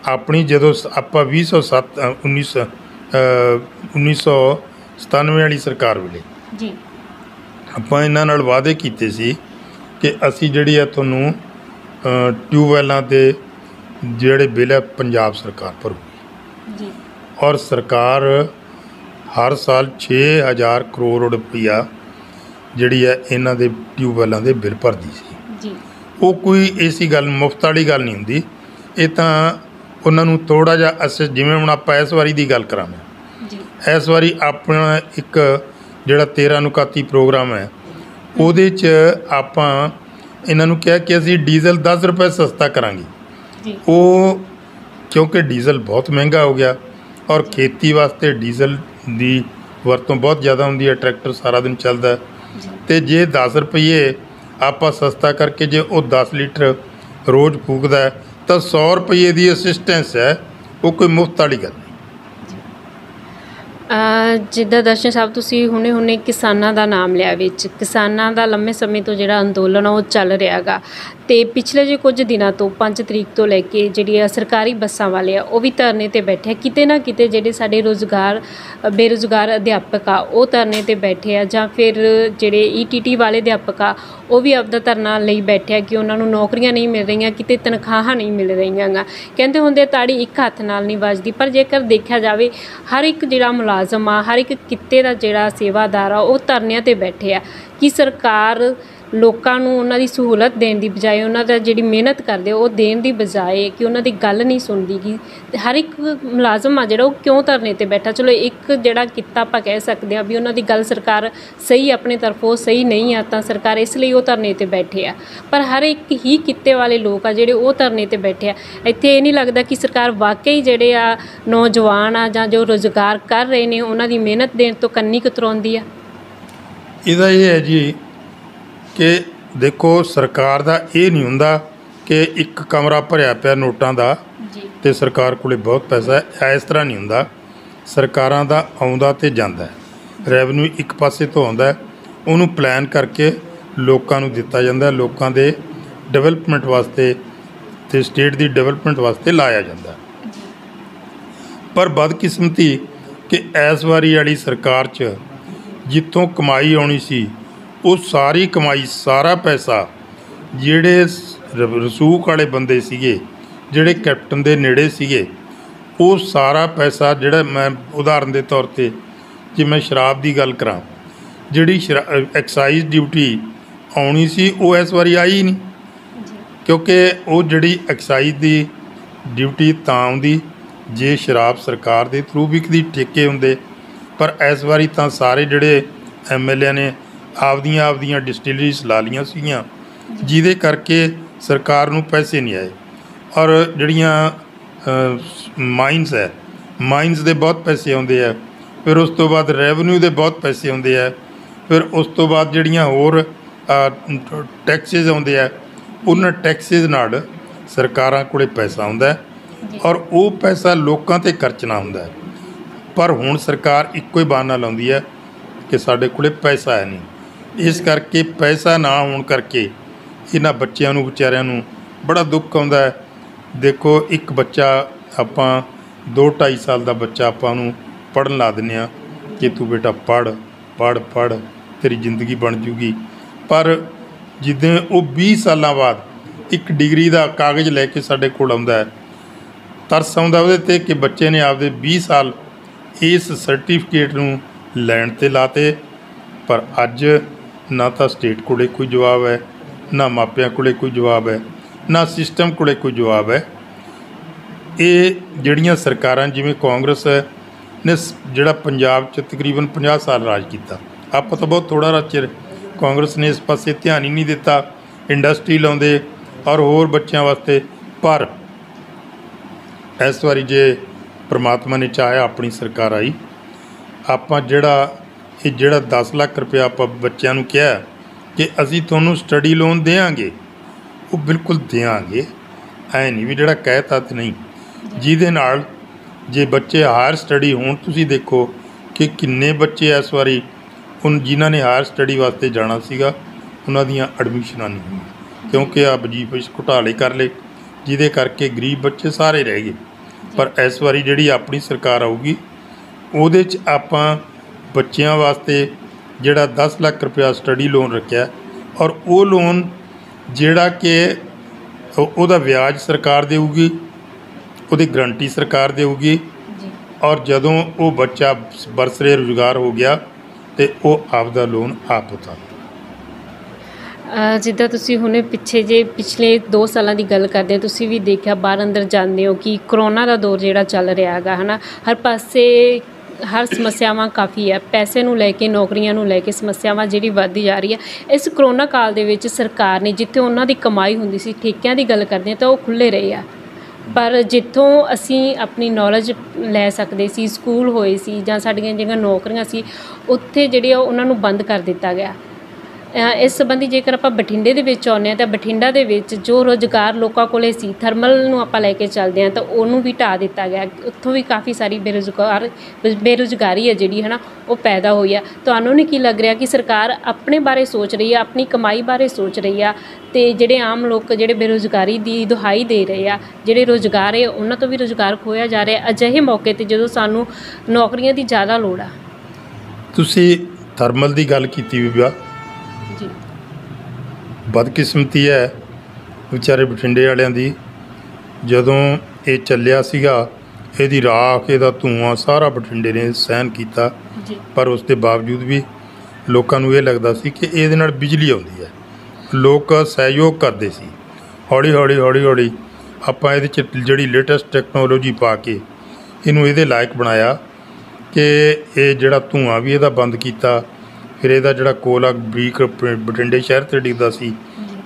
ਆਪਣੀ ਜਦੋਂ ਆਪਾਂ 1997 ਵਾਲੀ ਸਰਕਾਰ ਵੇਲੇ ਆਪਾਂ ਇਹਨਾਂ ਨਾਲ ਵਾਅਦੇ ਕੀਤੇ ਸੀ ਕਿ ਅਸੀਂ ਜਿਹੜੀ ਆ ਤੁਹਾਨੂੰ ਟਿਊਬਵੈੱਲਾਂ 'ਤੇ ਜਿਹੜੇ ਬਿੱਲ ਹੈ ਪੰਜਾਬ ਸਰਕਾਰ ਭਰੂਗੀ ਔਰ ਸਰਕਾਰ ਹਰ ਸਾਲ 6000 ਕਰੋੜ ਰੁਪਈਆ ਜਿਹੜੀ ਹੈ ਇਹਨਾਂ ਦੇ ਟਿਊਬਵੈੱਲਾਂ ਦੇ ਬਿੱਲ ਭਰਦੀ ਸੀ। ਉਹ ਕੋਈ ਐਸੀ ਗੱਲ ਮੁਫਤ ਵਾਲੀ ਗੱਲ ਨਹੀਂ ਹੁੰਦੀ, ਇਹ ਤਾਂ ਉਹਨਾਂ ਨੂੰ ਥੋੜ੍ਹਾ ਜਿਹਾ ਅਸਿਸਟ, ਜਿਵੇਂ ਹੁਣ ਆਪਾਂ ਇਸ ਵਾਰੀ ਦੀ ਗੱਲ ਕਰਾਂਗੇ ਜੀ ਇਸ ਵਾਰੀ ਆਪਣਾ ਇੱਕ ਜਿਹੜਾ 13 ਪ੍ਰੋਗਰਾਮ ਹੈ ਉਹਦੇ 'ਚ ਆਪਾਂ ਇਹਨਾਂ ਨੂੰ ਕਿਹਾ ਕਿ ਅਸੀਂ ਡੀਜ਼ਲ 10 ਰੁਪਏ ਸਸਤਾ ਕਰਾਂਗੇ। ਜੀ ਉਹ ਕਿਉਂਕਿ ਡੀਜ਼ਲ ਬਹੁਤ ਮਹਿੰਗਾ ਹੋ ਗਿਆ ਔਰ ਖੇਤੀ ਵਾਸਤੇ ਡੀਜ਼ਲ ਦੀ ਵਰਤੋਂ ਬਹੁਤ ਜ਼ਿਆਦਾ ਹੁੰਦੀ ਹੈ, ਟਰੈਕਟਰ ਸਾਰਾ ਦਿਨ ਚੱਲਦਾ, ਜੀ ਅਤੇ ਜੇ 10 ਰੁਪਈਏ ਆਪਾਂ ਸਸਤਾ ਕਰਕੇ ਜੇ ਉਹ 10 ਲੀਟਰ ਰੋਜ਼ ਫੂਕਦਾ ਹੈ ਤਾਂ 100 ਰੁਪਈਏ ਦੀ ਅਸਿਸਟੈਂਸ ਹੈ, ਉਹ ਕੋਈ ਮੁਫਤ ਵਾਲੀ ਗੱਲ ਨਹੀਂ। ਜਿੱਦਾਂ ਦਰਸ਼ਨ ਸਾਹਿਬ ਤੁਸੀਂ ਹੁਣੇ ਕਿਸਾਨਾਂ ਦਾ ਨਾਮ ਲਿਆ, ਵਿੱਚ ਕਿਸਾਨਾਂ ਦਾ ਲੰਮੇ ਸਮੇਂ ਤੋਂ ਜਿਹੜਾ ਅੰਦੋਲਨ ਆ ਉਹ ਚੱਲ ਰਿਹਾ ਗਾ, ਅਤੇ ਪਿਛਲੇ ਜੇ ਕੁਝ ਦਿਨਾਂ ਤੋਂ 5 ਤਰੀਕ ਤੋਂ ਲੈ ਕੇ ਜਿਹੜੀਆਂ ਸਰਕਾਰੀ ਬੱਸਾਂ ਵਾਲੇ ਆ ਉਹ ਵੀ ਧਰਨੇ 'ਤੇ ਬੈਠੇ ਆ। ਕਿਤੇ ਨਾ ਕਿਤੇ ਜਿਹੜੇ ਸਾਡੇ ਬੇਰੁਜ਼ਗਾਰ ਅਧਿਆਪਕ ਆ ਉਹ ਧਰਨੇ 'ਤੇ ਬੈਠੇ ਆ, ਜਾਂ ਫਿਰ ਜਿਹੜੇ ETT ਵਾਲੇ ਅਧਿਆਪਕ ਆ ਉਹ ਵੀ ਆਪਦਾ ਧਰਨਾ ਲਈ ਬੈਠੇ ਆ ਕਿ ਉਹਨਾਂ ਨੂੰ ਨੌਕਰੀਆਂ ਨਹੀਂ ਮਿਲ ਰਹੀਆਂ, ਕਿਤੇ ਤਨਖਾਹਾਂ ਨਹੀਂ ਮਿਲ ਰਹੀਆਂ ਗਾ। ਕਹਿੰਦੇ ਹੁੰਦੇ ਤਾੜੀ ਇੱਕ ਹੱਥ ਨਾਲ ਨਹੀਂ ਵੱਜਦੀ, ਪਰ ਜੇਕਰ ਦੇਖਿਆ ਜਾਵੇ ਹਰ ਇੱਕ ਜਿਹੜਾ ਮੁਲਾਜ਼ਮ ਆ, ਹਰ ਇੱਕ ਕਿੱਤੇ ਦਾ ਜਿਹੜਾ ਸੇਵਾਦਾਰ ਆ ਉਹ ਧਰਨਿਆਂ 'ਤੇ ਬੈਠੇ ਆ। ਕਿ ਸਰਕਾਰ ਲੋਕਾਂ ਨੂੰ ਉਹਨਾਂ ਦੀ ਸਹੂਲਤ ਦੇਣ ਦੀ ਬਜਾਏ, ਉਹਨਾਂ ਦਾ ਜਿਹੜੀ ਮਿਹਨਤ ਕਰਦੇ ਉਹ ਦੇਣ ਦੀ ਬਜਾਏ ਕਿ ਉਹਨਾਂ ਦੀ ਗੱਲ ਨਹੀਂ ਸੁਣਦੀ ਗੀ। ਹਰ ਇੱਕ ਮੁਲਾਜ਼ਮ ਆ ਜਿਹੜਾ ਉਹ ਕਿਉਂ ਧਰਨੇ 'ਤੇ ਬੈਠਾ? ਚਲੋ ਇੱਕ ਜਿਹੜਾ ਕਿੱਤਾ ਆਪਾਂ ਕਹਿ ਸਕਦੇ ਹਾਂ ਵੀ ਉਹਨਾਂ ਦੀ ਗੱਲ ਸਰਕਾਰ ਸਹੀ ਆਪਣੇ ਤਰਫੋਂ ਸਹੀ ਨਹੀਂ ਆ, ਤਾਂ ਸਰਕਾਰ ਇਸ ਲਈ ਉਹ ਧਰਨੇ 'ਤੇ ਬੈਠੇ ਆ। ਪਰ ਹਰ ਇੱਕ ਹੀ ਕਿੱਤੇ ਵਾਲੇ ਲੋਕ ਆ ਜਿਹੜੇ ਉਹ ਧਰਨੇ 'ਤੇ ਬੈਠੇ ਆ। ਇੱਥੇ ਇਹ ਨਹੀਂ ਲੱਗਦਾ ਕਿ ਸਰਕਾਰ ਵਾਕਈ ਜਿਹੜੇ ਆ ਨੌਜਵਾਨ ਆ ਜਾਂ ਜੋ ਰੁਜ਼ਗਾਰ ਕਰ ਰਹੇ ਨੇ ਉਹਨਾਂ ਦੀ ਮਿਹਨਤ ਦੇਣ ਤੋਂ ਕੰਨੀ ਕਤਰਾਉਂਦੀ ਆ? ਇਹਦਾ ਇਹ ਹੈ ਜੀ ਕਿ ਦੇਖੋ, ਸਰਕਾਰ ਦਾ ਇਹ ਨਹੀਂ ਹੁੰਦਾ ਕਿ ਇੱਕ ਕਮਰਾ ਭਰਿਆ ਪਿਆ ਨੋਟਾਂ ਦਾ ਜੀ ਅਤੇ ਸਰਕਾਰ ਕੋਲ ਬਹੁਤ ਪੈਸਾ ਹੈ, ਇਸ ਤਰ੍ਹਾਂ ਨਹੀਂ ਹੁੰਦਾ। ਸਰਕਾਰਾਂ ਦਾ ਆਉਂਦਾ ਅਤੇ ਜਾਂਦਾ, ਰੈਵਨਿਊ ਇੱਕ ਪਾਸੇ ਤੋਂ ਆਉਂਦਾ, ਉਹਨੂੰ ਪਲਾਨ ਕਰਕੇ ਲੋਕਾਂ ਨੂੰ ਦਿੱਤਾ ਜਾਂਦਾ, ਲੋਕਾਂ ਦੇ ਡਿਵੈਲਪਮੈਂਟ ਵਾਸਤੇ ਅਤੇ ਸਟੇਟ ਦੀ ਡਿਵੈਲਪਮੈਂਟ ਵਾਸਤੇ ਲਾਇਆ ਜਾਂਦਾ। ਪਰ ਬਦਕਿਸਮਤੀ ਕਿ ਇਸ ਵਾਰੀ ਵਾਲੀ ਸਰਕਾਰ 'ਚ ਜਿੱਥੋਂ ਕਮਾਈ ਆਉਣੀ ਸੀ ਉਹ ਸਾਰੀ ਕਮਾਈ, ਸਾਰਾ ਪੈਸਾ ਜਿਹੜੇ ਰਸੂਖ ਵਾਲੇ ਬੰਦੇ ਸੀਗੇ, ਜਿਹੜੇ ਕੈਪਟਨ ਦੇ ਨੇੜੇ ਸੀਗੇ, ਉਹ ਸਾਰਾ ਪੈਸਾ ਜਿਹੜਾ, ਮੈਂ ਉਦਾਹਰਨ ਦੇ ਤੌਰ 'ਤੇ ਜੇ ਮੈਂ ਸ਼ਰਾਬ ਦੀ ਗੱਲ ਕਰਾਂ, ਜਿਹੜੀ ਐਕਸਾਈਜ਼ ਡਿਊਟੀ ਆਉਣੀ ਸੀ ਉਹ ਇਸ ਵਾਰੀ ਆਈ ਹੀ ਨਹੀਂ, ਕਿਉਂਕਿ ਉਹ ਜਿਹੜੀ ਐਕਸਾਈਜ਼ ਦੀ ਡਿਊਟੀ ਤਾਂ ਆਉਂਦੀ ਜੇ ਸ਼ਰਾਬ ਸਰਕਾਰ ਦੇ ਥਰੂ ਵਿਕਦੀ, ਠੇਕੇ ਹੁੰਦੇ। ਪਰ ਇਸ ਵਾਰੀ ਤਾਂ ਸਾਰੇ ਜਿਹੜੇ MLA ਨੇ ਆਪਦੀਆਂ ਡਿਸਟਿਲਰੀਜ਼ ਲਾ ਲਈਆਂ ਸੀਗੀਆਂ, ਜਿਹਦੇ ਕਰਕੇ ਸਰਕਾਰ ਨੂੰ ਪੈਸੇ ਨਹੀਂ ਆਏ। ਔਰ ਜਿਹੜੀਆਂ ਮਾਈਨਸ ਦੇ ਬਹੁਤ ਪੈਸੇ ਆਉਂਦੇ ਆ, ਫਿਰ ਉਸ ਤੋਂ ਬਾਅਦ ਰੈਵਨਿਊ ਦੇ ਬਹੁਤ ਪੈਸੇ ਆਉਂਦੇ ਆ, ਫਿਰ ਉਸ ਤੋਂ ਬਾਅਦ ਜਿਹੜੀਆਂ ਹੋਰ ਟੈਕਸਿਸ ਆਉਂਦੇ ਆ, ਉਹਨਾਂ ਟੈਕਸਿਸ ਨਾਲ ਸਰਕਾਰਾਂ ਕੋਲ ਪੈਸਾ ਆਉਂਦਾ ਔਰ ਉਹ ਪੈਸਾ ਲੋਕਾਂ 'ਤੇ ਖਰਚਣਾ ਹੁੰਦਾ। ਪਰ ਹੁਣ ਸਰਕਾਰ ਇੱਕੋ ਹੀ ਬਹਾਨਾ ਲਾਉਂਦੀ ਹੈ ਕਿ ਸਾਡੇ ਕੋਲ ਪੈਸਾ ਹੈ ਨਹੀਂ। ਇਸ ਕਰਕੇ ਪੈਸਾ ਨਾ ਹੋਣ ਕਰਕੇ ਇਹਨਾਂ ਬੱਚਿਆਂ ਨੂੰ, ਵਿਚਾਰਿਆਂ ਨੂੰ ਬੜਾ ਦੁੱਖ ਆਉਂਦਾ ਹੈ। ਦੇਖੋ, ਇੱਕ ਬੱਚਾ ਆਪਾਂ 2-2.5 ਸਾਲ ਦਾ ਬੱਚਾ ਆਪਾਂ ਨੂੰ ਪੜ੍ਹਨ ਲਾ ਦਿੰਦੇ ਹਾਂ ਕਿ ਤੂੰ ਬੇਟਾ ਪੜ੍ਹ ਤੇਰੀ ਜ਼ਿੰਦਗੀ ਬਣ ਜੂਗੀ। ਪਰ ਜਿੱਦਾਂ ਉਹ 20 ਸਾਲਾਂ ਬਾਅਦ ਇੱਕ ਡਿਗਰੀ ਦਾ ਕਾਗਜ਼ ਲੈ ਕੇ ਸਾਡੇ ਕੋਲ ਆਉਂਦਾ ਹੈ, ਤਰਸ ਆਉਂਦਾ ਉਹਦੇ 'ਤੇ ਕਿ ਬੱਚੇ ਨੇ ਆਪਦੇ 20 ਸਾਲ ਇਸ ਸਰਟੀਫਿਕੇਟ ਨੂੰ ਲੈਣ 'ਤੇ ਲਾਤੇ। ਪਰ ਅੱਜ ਨਾ ਤਾਂ ਸਟੇਟ ਕੋਲੇ ਕੋਈ ਜਵਾਬ ਹੈ, ਨਾ ਮਾਪਿਆਂ ਕੋਲੇ ਕੋਈ ਜਵਾਬ ਹੈ, ਨਾ ਸਿਸਟਮ ਕੋਲੇ ਕੋਈ ਜਵਾਬ ਹੈ। ਇਹ ਜਿਹੜੀਆਂ ਸਰਕਾਰਾਂ, ਜਿਵੇਂ ਕਾਂਗਰਸ ਨੇ ਜਿਹੜਾ ਪੰਜਾਬ 'ਚ ਤਕਰੀਬਨ 50 ਸਾਲ ਰਾਜ ਕੀਤਾ, ਆਪਾਂ ਤਾਂ ਬਹੁਤ ਥੋੜ੍ਹਾ ਚਿਰ, ਕਾਂਗਰਸ ਨੇ ਇਸ ਪਾਸੇ ਧਿਆਨ ਹੀ ਨਹੀਂ ਦਿੱਤਾ। ਇੰਡਸਟਰੀ ਲਾਉਂਦੇ ਔਰ ਹੋਰ ਬੱਚਿਆਂ ਵਾਸਤੇ। ਪਰ ਇਸ ਵਾਰੀ ਜੇ ਪਰਮਾਤਮਾ ਨੇ ਚਾਹਿਆ ਆਪਣੀ ਸਰਕਾਰ ਆਈ, ਆਪਾਂ ਜਿਹੜਾ 10 ਲੱਖ ਰੁਪਇਆ ਆਪਾਂ ਬੱਚਿਆਂ ਨੂੰ ਕਿਹਾ ਕਿ ਅਸੀਂ ਤੁਹਾਨੂੰ ਸਟੱਡੀ ਲੋਨ ਦੇਵਾਂਗੇ, ਉਹ ਬਿਲਕੁਲ ਦੇਵਾਂਗੇ। ਐ ਨਹੀਂ ਵੀ ਜਿਹੜਾ ਕਹਿਤਾ ਤੇ ਨਹੀਂ, ਜਿਹਦੇ ਨਾਲ ਜੇ ਬੱਚੇ ਹਾਇਰ ਸਟੱਡੀ ਹੋਣ। ਤੁਸੀਂ ਦੇਖੋ ਕਿ ਕਿੰਨੇ ਬੱਚੇ ਇਸ ਵਾਰੀ ਜਿਨ੍ਹਾਂ ਨੇ ਹਾਇਰ ਸਟੱਡੀ ਵਾਸਤੇ ਜਾਣਾ ਸੀਗਾ, ਉਹਨਾਂ ਦੀਆਂ ਐਡਮਿਸ਼ਨਾਂ ਨਹੀਂ ਹੋਈਆਂ, ਕਿਉਂਕਿ ਆ ਵਜ਼ੀਫੇ ਘੁਟਾਲੇ ਕਰ ਲਏ, ਜਿਹਦੇ ਕਰਕੇ ਗਰੀਬ ਬੱਚੇ ਸਾਰੇ ਰਹਿ ਗਏ। ਪਰ ਇਸ ਵਾਰੀ ਜਿਹੜੀ ਆਪਣੀ ਸਰਕਾਰ ਆਊਗੀ, ਉਹਦੇ 'ਚ ਆਪਾਂ ਬੱਚਿਆਂ ਵਾਸਤੇ ਜਿਹੜਾ 10 ਲੱਖ ਰੁਪਇਆ ਸਟੱਡੀ ਲੋਨ ਰੱਖਿਆ, ਔਰ ਉਹ ਲੋਨ ਜਿਹੜਾ ਕਿ ਉਹਦਾ ਵਿਆਜ ਸਰਕਾਰ ਦੇਊਗੀ, ਉਹਦੀ ਗਰੰਟੀ ਸਰਕਾਰ ਦੇਊਗੀ। ਔਰ ਜਦੋਂ ਉਹ ਬੱਚਾ ਬਰਸਰੇ ਰੁਜ਼ਗਾਰ ਹੋ ਗਿਆ ਤੇ ਉਹ ਆਪਦਾ ਲੋਨ ਆਪ ਉਤਾਰ। ਜਿੱਦਾਂ ਤੁਸੀਂ ਹੁਣੇ ਪਿਛਲੇ 2 ਸਾਲਾਂ ਦੀ ਗੱਲ ਕਰਦੇ ਹੋ, ਤੁਸੀਂ ਵੀ ਦੇਖਿਆ ਬਾਹਰ ਅੰਦਰ ਜਾਂਦੇ ਹੋ ਕਿ ਕਰੋਨਾ ਦਾ ਦੌਰ ਜਿਹੜਾ ਚੱਲ ਰਿਹਾ ਹੈਗਾ ਹੈ ਨਾ, ਹਰ ਪਾਸੇ ਹਰ ਸਮੱਸਿਆਵਾਂ ਕਾਫੀ ਹੈ। ਪੈਸੇ ਨੂੰ ਲੈ ਕੇ, ਨੌਕਰੀਆਂ ਨੂੰ ਲੈ ਕੇ ਸਮੱਸਿਆਵਾਂ ਜਿਹੜੀ ਵੱਧਦੀ ਜਾ ਰਹੀ ਹੈ। ਇਸ ਕਰੋਨਾ ਕਾਲ ਦੇ ਵਿੱਚ ਸਰਕਾਰ ਨੇ ਜਿੱਥੇ ਉਹਨਾਂ ਦੀ ਕਮਾਈ ਹੁੰਦੀ ਸੀ, ਠੇਕਿਆਂ ਦੀ ਗੱਲ ਕਰਦੇ ਹਾਂ ਤਾਂ ਉਹ ਖੁੱਲ੍ਹੇ ਰਹੇ ਆ, ਪਰ ਜਿੱਥੋਂ ਅਸੀਂ ਆਪਣੀ ਨੌਲੇਜ ਲੈ ਸਕਦੇ ਸੀ, ਸਕੂਲ ਹੋਏ ਸੀ ਜਾਂ ਸਾਡੀਆਂ ਜਿਹੜੀਆਂ ਨੌਕਰੀਆਂ ਸੀ, ਉੱਥੇ ਜਿਹੜੇ ਉਹਨਾਂ ਨੂੰ ਬੰਦ ਕਰ ਦਿੱਤਾ ਗਿਆ। ਇਸ ਸੰਬੰਧੀ ਜੇਕਰ ਆਪਾਂ ਬਠਿੰਡੇ ਦੇ ਵਿੱਚ ਆਉਂਦੇ ਹਾਂ ਤਾਂ ਬਠਿੰਡਾ ਦੇ ਵਿੱਚ ਜੋ ਰੁਜ਼ਗਾਰ ਲੋਕਾਂ ਕੋਲੇ ਸੀ, ਥਰਮਲ ਨੂੰ ਆਪਾਂ ਲੈ ਕੇ ਚੱਲਦੇ ਹਾਂ ਤਾਂ ਉਹਨੂੰ ਵੀ ਢਾਹ ਦਿੱਤਾ ਗਿਆ। ਉੱਥੋਂ ਵੀ ਕਾਫੀ ਸਾਰੀ ਬੇਰੁਜ਼ਗਾਰੀ ਹੈ ਜਿਹੜੀ ਹੈ ਨਾ ਉਹ ਪੈਦਾ ਹੋਈ ਆ। ਤੁਹਾਨੂੰ ਨਹੀਂ ਕੀ ਲੱਗ ਰਿਹਾ ਕਿ ਸਰਕਾਰ ਆਪਣੇ ਬਾਰੇ ਸੋਚ ਰਹੀ ਆ, ਆਪਣੀ ਕਮਾਈ ਬਾਰੇ ਸੋਚ ਰਹੀ ਆ, ਅਤੇ ਜਿਹੜੇ ਆਮ ਲੋਕ ਜਿਹੜੇ ਬੇਰੁਜ਼ਗਾਰੀ ਦੀ ਦੁਹਾਈ ਦੇ ਰਹੇ ਆ, ਜਿਹੜੇ ਰੁਜ਼ਗਾਰ ਹੈ ਉਹਨਾਂ ਤੋਂ ਵੀ ਰੁਜ਼ਗਾਰ ਖੋਇਆ ਜਾ ਰਿਹਾ ਅਜਿਹੇ ਮੌਕੇ 'ਤੇ ਜਦੋਂ ਸਾਨੂੰ ਨੌਕਰੀਆਂ ਦੀ ਜ਼ਿਆਦਾ ਲੋੜ ਆ। ਤੁਸੀਂ ਥਰਮਲ ਦੀ ਗੱਲ ਕੀਤੀ ਵੀ ਆ, ਜੀ ਬਦਕਿਸਮਤੀ ਹੈ ਵਿਚਾਰੇ ਬਠਿੰਡੇ ਵਾਲਿਆਂ ਦੀ। ਜਦੋਂ ਇਹ ਚੱਲਿਆ ਸੀਗਾ, ਇਹਦੀ ਰਾਖ, ਇਹਦਾ ਧੂੰਆਂ ਸਾਰਾ ਬਠਿੰਡੇ ਨੇ ਸਹਿਣ ਕੀਤਾ, ਪਰ ਉਸ ਦੇ ਬਾਵਜੂਦ ਵੀ ਲੋਕਾਂ ਨੂੰ ਇਹ ਲੱਗਦਾ ਸੀ ਕਿ ਇਹਦੇ ਨਾਲ ਬਿਜਲੀ ਆਉਂਦੀ ਹੈ। ਲੋਕ ਸਹਿਯੋਗ ਕਰਦੇ ਸੀ। ਹੌਲੀ ਹੌਲੀ ਆਪਾਂ ਇਹਦੇ 'ਚ ਜਿਹੜੀ ਲੇਟੈਸਟ ਟੈਕਨੋਲੋਜੀ ਪਾ ਕੇ ਇਹਨੂੰ ਇਹਦੇ ਲਾਇਕ ਬਣਾਇਆ ਕਿ ਇਹ ਜਿਹੜਾ ਧੂੰਆਂ ਵੀ ਇਹਦਾ ਬੰਦ ਕੀਤਾ। ਫਿਰ ਇਹਦਾ ਜਿਹੜਾ ਕੋਲਾ ਬਰੀਕ ਬਠਿੰਡੇ ਸ਼ਹਿਰ 'ਤੇ ਡਿੱਗਦਾ ਸੀ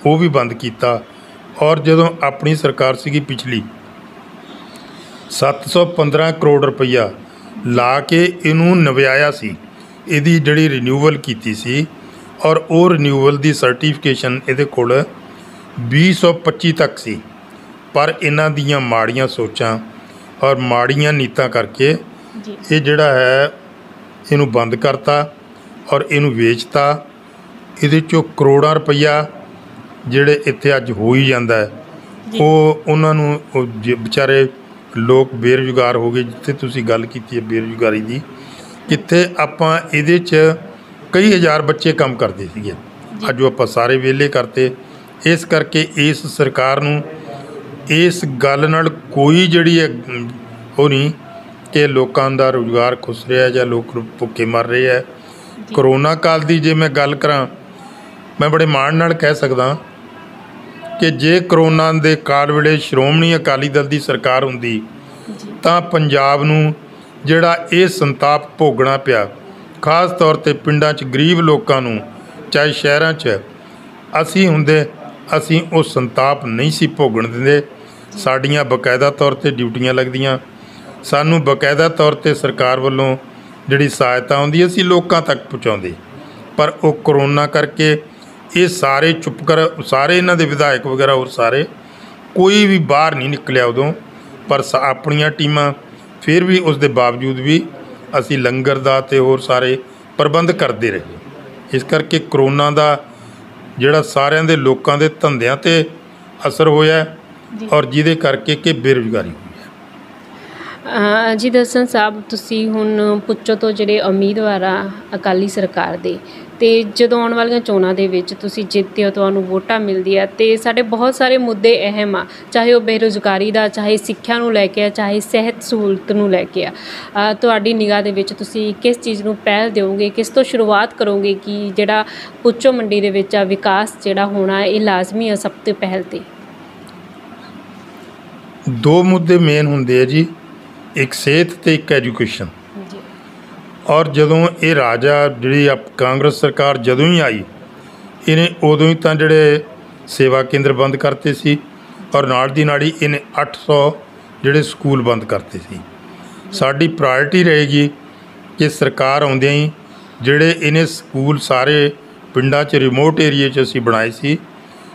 ਉਹ ਵੀ ਬੰਦ ਕੀਤਾ। ਔਰ ਜਦੋਂ ਆਪਣੀ ਸਰਕਾਰ ਸੀਗੀ ਪਿਛਲੀ, 715 ਕਰੋੜ ਰੁਪਈਆ ਲਾ ਕੇ ਇਹਨੂੰ ਨਵਿਆਇਆ ਸੀ, ਇਹਦੀ ਜਿਹੜੀ ਰਿਨਿਊਵਲ ਕੀਤੀ ਸੀ, ਔਰ ਉਹ ਰਿਨਿਊਵਲ ਦੀ ਸਰਟੀਫਿਕੇਸ਼ਨ ਇਹਦੇ ਕੋਲ 2025 ਤੱਕ ਸੀ। ਪਰ ਇਹਨਾਂ ਦੀਆਂ ਮਾੜੀਆਂ ਸੋਚਾਂ ਔਰ ਮਾੜੀਆਂ ਨੀਤਾਂ ਕਰਕੇ ਇਹ ਜਿਹੜਾ ਹੈ ਇਹਨੂੰ ਬੰਦ ਕਰਤਾ ਔਰ ਇਹਨੂੰ ਵੇਚਤਾ। ਇਹਦੇ 'ਚੋਂ ਕਰੋੜਾਂ ਰੁਪਈਆ ਜਿਹੜੇ ਇੱਥੇ ਅੱਜ ਹੋ ਹੀ ਜਾਂਦਾ ਹੈ, ਉਹ ਉਹਨਾਂ ਨੂੰ ਵਿਚਾਰੇ ਲੋਕ ਬੇਰੁਜ਼ਗਾਰ ਹੋ ਗਏ। ਜਿੱਥੇ ਤੁਸੀਂ ਗੱਲ ਕੀਤੀ ਹੈ ਬੇਰੁਜ਼ਗਾਰੀ ਦੀ, ਕਿੱਥੇ ਆਪਾਂ ਇਹਦੇ 'ਚ ਕਈ ਹਜ਼ਾਰ ਬੱਚੇ ਕੰਮ ਕਰਦੇ ਸੀਗੇ, ਅੱਜ ਉਹ ਆਪਾਂ ਸਾਰੇ ਵਿਹਲੇ ਕਰਤੇ। ਇਸ ਕਰਕੇ ਇਸ ਸਰਕਾਰ ਨੂੰ ਇਸ ਗੱਲ ਨਾਲ ਕੋਈ ਜਿਹੜੀ ਹੈ ਉਹ ਨਹੀਂ ਕਿ ਲੋਕਾਂ ਦਾ ਰੁਜ਼ਗਾਰ ਖੁੱਸ ਰਿਹਾ ਜਾਂ ਲੋਕ ਭੁੱਖੇ ਮਰ ਰਹੇ ਹੈ। ਕਰੋਨਾ ਕਾਲ ਦੀ ਜੇ ਮੈਂ ਗੱਲ ਕਰਾਂ, ਮੈਂ ਬੜੇ ਮਾਣ ਨਾਲ ਕਹਿ ਸਕਦਾ ਕਿ ਜੇ ਕਰੋਨਾ ਦੇ ਕਾਲ ਵੇਲੇ ਸ਼੍ਰੋਮਣੀ ਅਕਾਲੀ ਦਲ ਦੀ ਸਰਕਾਰ ਹੁੰਦੀ ਤਾਂ ਪੰਜਾਬ ਨੂੰ ਜਿਹੜਾ ਇਹ ਸੰਤਾਪ ਭੋਗਣਾ ਪਿਆ, ਖਾਸ ਤੌਰ 'ਤੇ ਪਿੰਡਾਂ 'ਚ ਗਰੀਬ ਲੋਕਾਂ ਨੂੰ, ਚਾਹੇ ਸ਼ਹਿਰਾਂ 'ਚ ਅਸੀਂ ਹੁੰਦੇ, ਅਸੀਂ ਉਹ ਸੰਤਾਪ ਨਹੀਂ ਸੀ ਭੋਗਣ ਦਿੰਦੇ। ਸਾਡੀਆਂ ਬਕਾਇਦਾ ਤੌਰ 'ਤੇ ਡਿਊਟੀਆਂ ਲੱਗਦੀਆਂ, ਸਾਨੂੰ ਬਕਾਇਦਾ ਤੌਰ 'ਤੇ ਸਰਕਾਰ ਵੱਲੋਂ ਜਿਹੜੀ ਸਹਾਇਤਾ ਆਉਂਦੀ ਅਸੀਂ ਲੋਕਾਂ ਤੱਕ ਪਹੁੰਚਾਉਂਦੇ। ਪਰ ਉਹ ਕਰੋਨਾ ਕਰਕੇ ਇਹ ਸਾਰੇ ਚੁੱਪ ਕਰ, ਸਾਰੇ ਇਹਨਾਂ ਦੇ ਵਿਧਾਇਕ ਵਗੈਰਾ ਹੋਰ ਸਾਰੇ, ਕੋਈ ਵੀ ਬਾਹਰ ਨਹੀਂ ਨਿਕਲਿਆ ਉਦੋਂ। ਪਰ ਆਪਣੀਆਂ ਟੀਮਾਂ ਫਿਰ ਵੀ ਉਸ ਦੇ ਬਾਵਜੂਦ ਵੀ ਅਸੀਂ ਲੰਗਰ ਦਾ ਅਤੇ ਹੋਰ ਸਾਰੇ ਪ੍ਰਬੰਧ ਕਰਦੇ ਰਹੇ। ਇਸ ਕਰਕੇ ਕਰੋਨਾ ਦਾ ਜਿਹੜਾ ਸਾਰਿਆਂ ਦੇ ਲੋਕਾਂ ਦੇ ਧੰਦਿਆਂ 'ਤੇ ਅਸਰ ਹੋਇਆ ਔਰ ਜਿਹਦੇ ਕਰਕੇ ਕਿ ਬੇਰੁਜ਼ਗਾਰੀ ਹੋਈ ਹੈ। ਜੀ ਦਰਸ਼ਨ ਸਾਹਿਬ, ਤੁਸੀਂ ਹੁਣ ਪੁੱਛੋ ਤੋਂ ਜਿਹੜੇ ਉਮੀਦਵਾਰ ਆ ਅਕਾਲੀ ਸਰਕਾਰ ਦੇ, ਅਤੇ ਜਦੋਂ ਆਉਣ ਵਾਲੀਆਂ ਚੋਣਾਂ ਦੇ ਵਿੱਚ ਤੁਸੀਂ ਜਿੱਤਦੇ ਹੋ, ਤੁਹਾਨੂੰ ਵੋਟਾਂ ਮਿਲਦੀ ਆ, ਅਤੇ ਸਾਡੇ ਬਹੁਤ ਸਾਰੇ ਮੁੱਦੇ ਅਹਿਮ ਆ, ਚਾਹੇ ਉਹ ਬੇਰੁਜ਼ਗਾਰੀ ਦਾ, ਚਾਹੇ ਸਿੱਖਿਆ ਨੂੰ ਲੈ ਕੇ ਆ, ਚਾਹੇ ਸਿਹਤ ਸਹੂਲਤ ਨੂੰ ਲੈ ਕੇ ਆ। ਤੁਹਾਡੀ ਨਿਗਾਹ ਦੇ ਵਿੱਚ ਤੁਸੀਂ ਕਿਸ ਚੀਜ਼ ਨੂੰ ਪਹਿਲ ਦਿਓਗੇ, ਕਿਸ ਤੋਂ ਸ਼ੁਰੂਆਤ ਕਰੋਗੇ ਕਿ ਜਿਹੜਾ ਪੁੱਚੋ ਮੰਡੀ ਦੇ ਵਿੱਚ ਆ ਵਿਕਾਸ ਜਿਹੜਾ ਹੋਣਾ ਇਹ ਲਾਜ਼ਮੀ ਆ ਸਭ ਤੋਂ ਪਹਿਲ 'ਤੇ? 2 ਮੁੱਦੇ ਮੇਨ ਹੁੰਦੇ ਆ ਜੀ, ਇੱਕ ਸਿਹਤ ਅਤੇ ਇੱਕ ਐਜੂਕੇਸ਼ਨ। ਔਰ ਜਦੋਂ ਇਹ ਰਾਜਾ ਜਿਹੜੀ ਕਾਂਗਰਸ ਸਰਕਾਰ ਜਦੋਂ ਹੀ ਆਈ, ਇਹਨੇ ਉਦੋਂ ਹੀ ਤਾਂ ਜਿਹੜੇ ਸੇਵਾ ਕੇਂਦਰ ਬੰਦ ਕਰਤੇ ਸੀ, ਔਰ ਨਾਲ ਦੀ ਨਾਲ ਹੀ ਇਹਨੇ 800 ਜਿਹੜੇ ਸਕੂਲ ਬੰਦ ਕਰਤੇ ਸੀ। ਸਾਡੀ ਪ੍ਰਾਇਰਟੀ ਰਹੇਗੀ ਕਿ ਸਰਕਾਰ ਆਉਂਦਿਆਂ ਹੀ ਜਿਹੜੇ ਇਹਨੇ ਸਕੂਲ ਸਾਰੇ ਪਿੰਡਾਂ 'ਚ ਰਿਮੋਟ ਏਰੀਏ 'ਚ ਅਸੀਂ ਬਣਾਏ ਸੀ,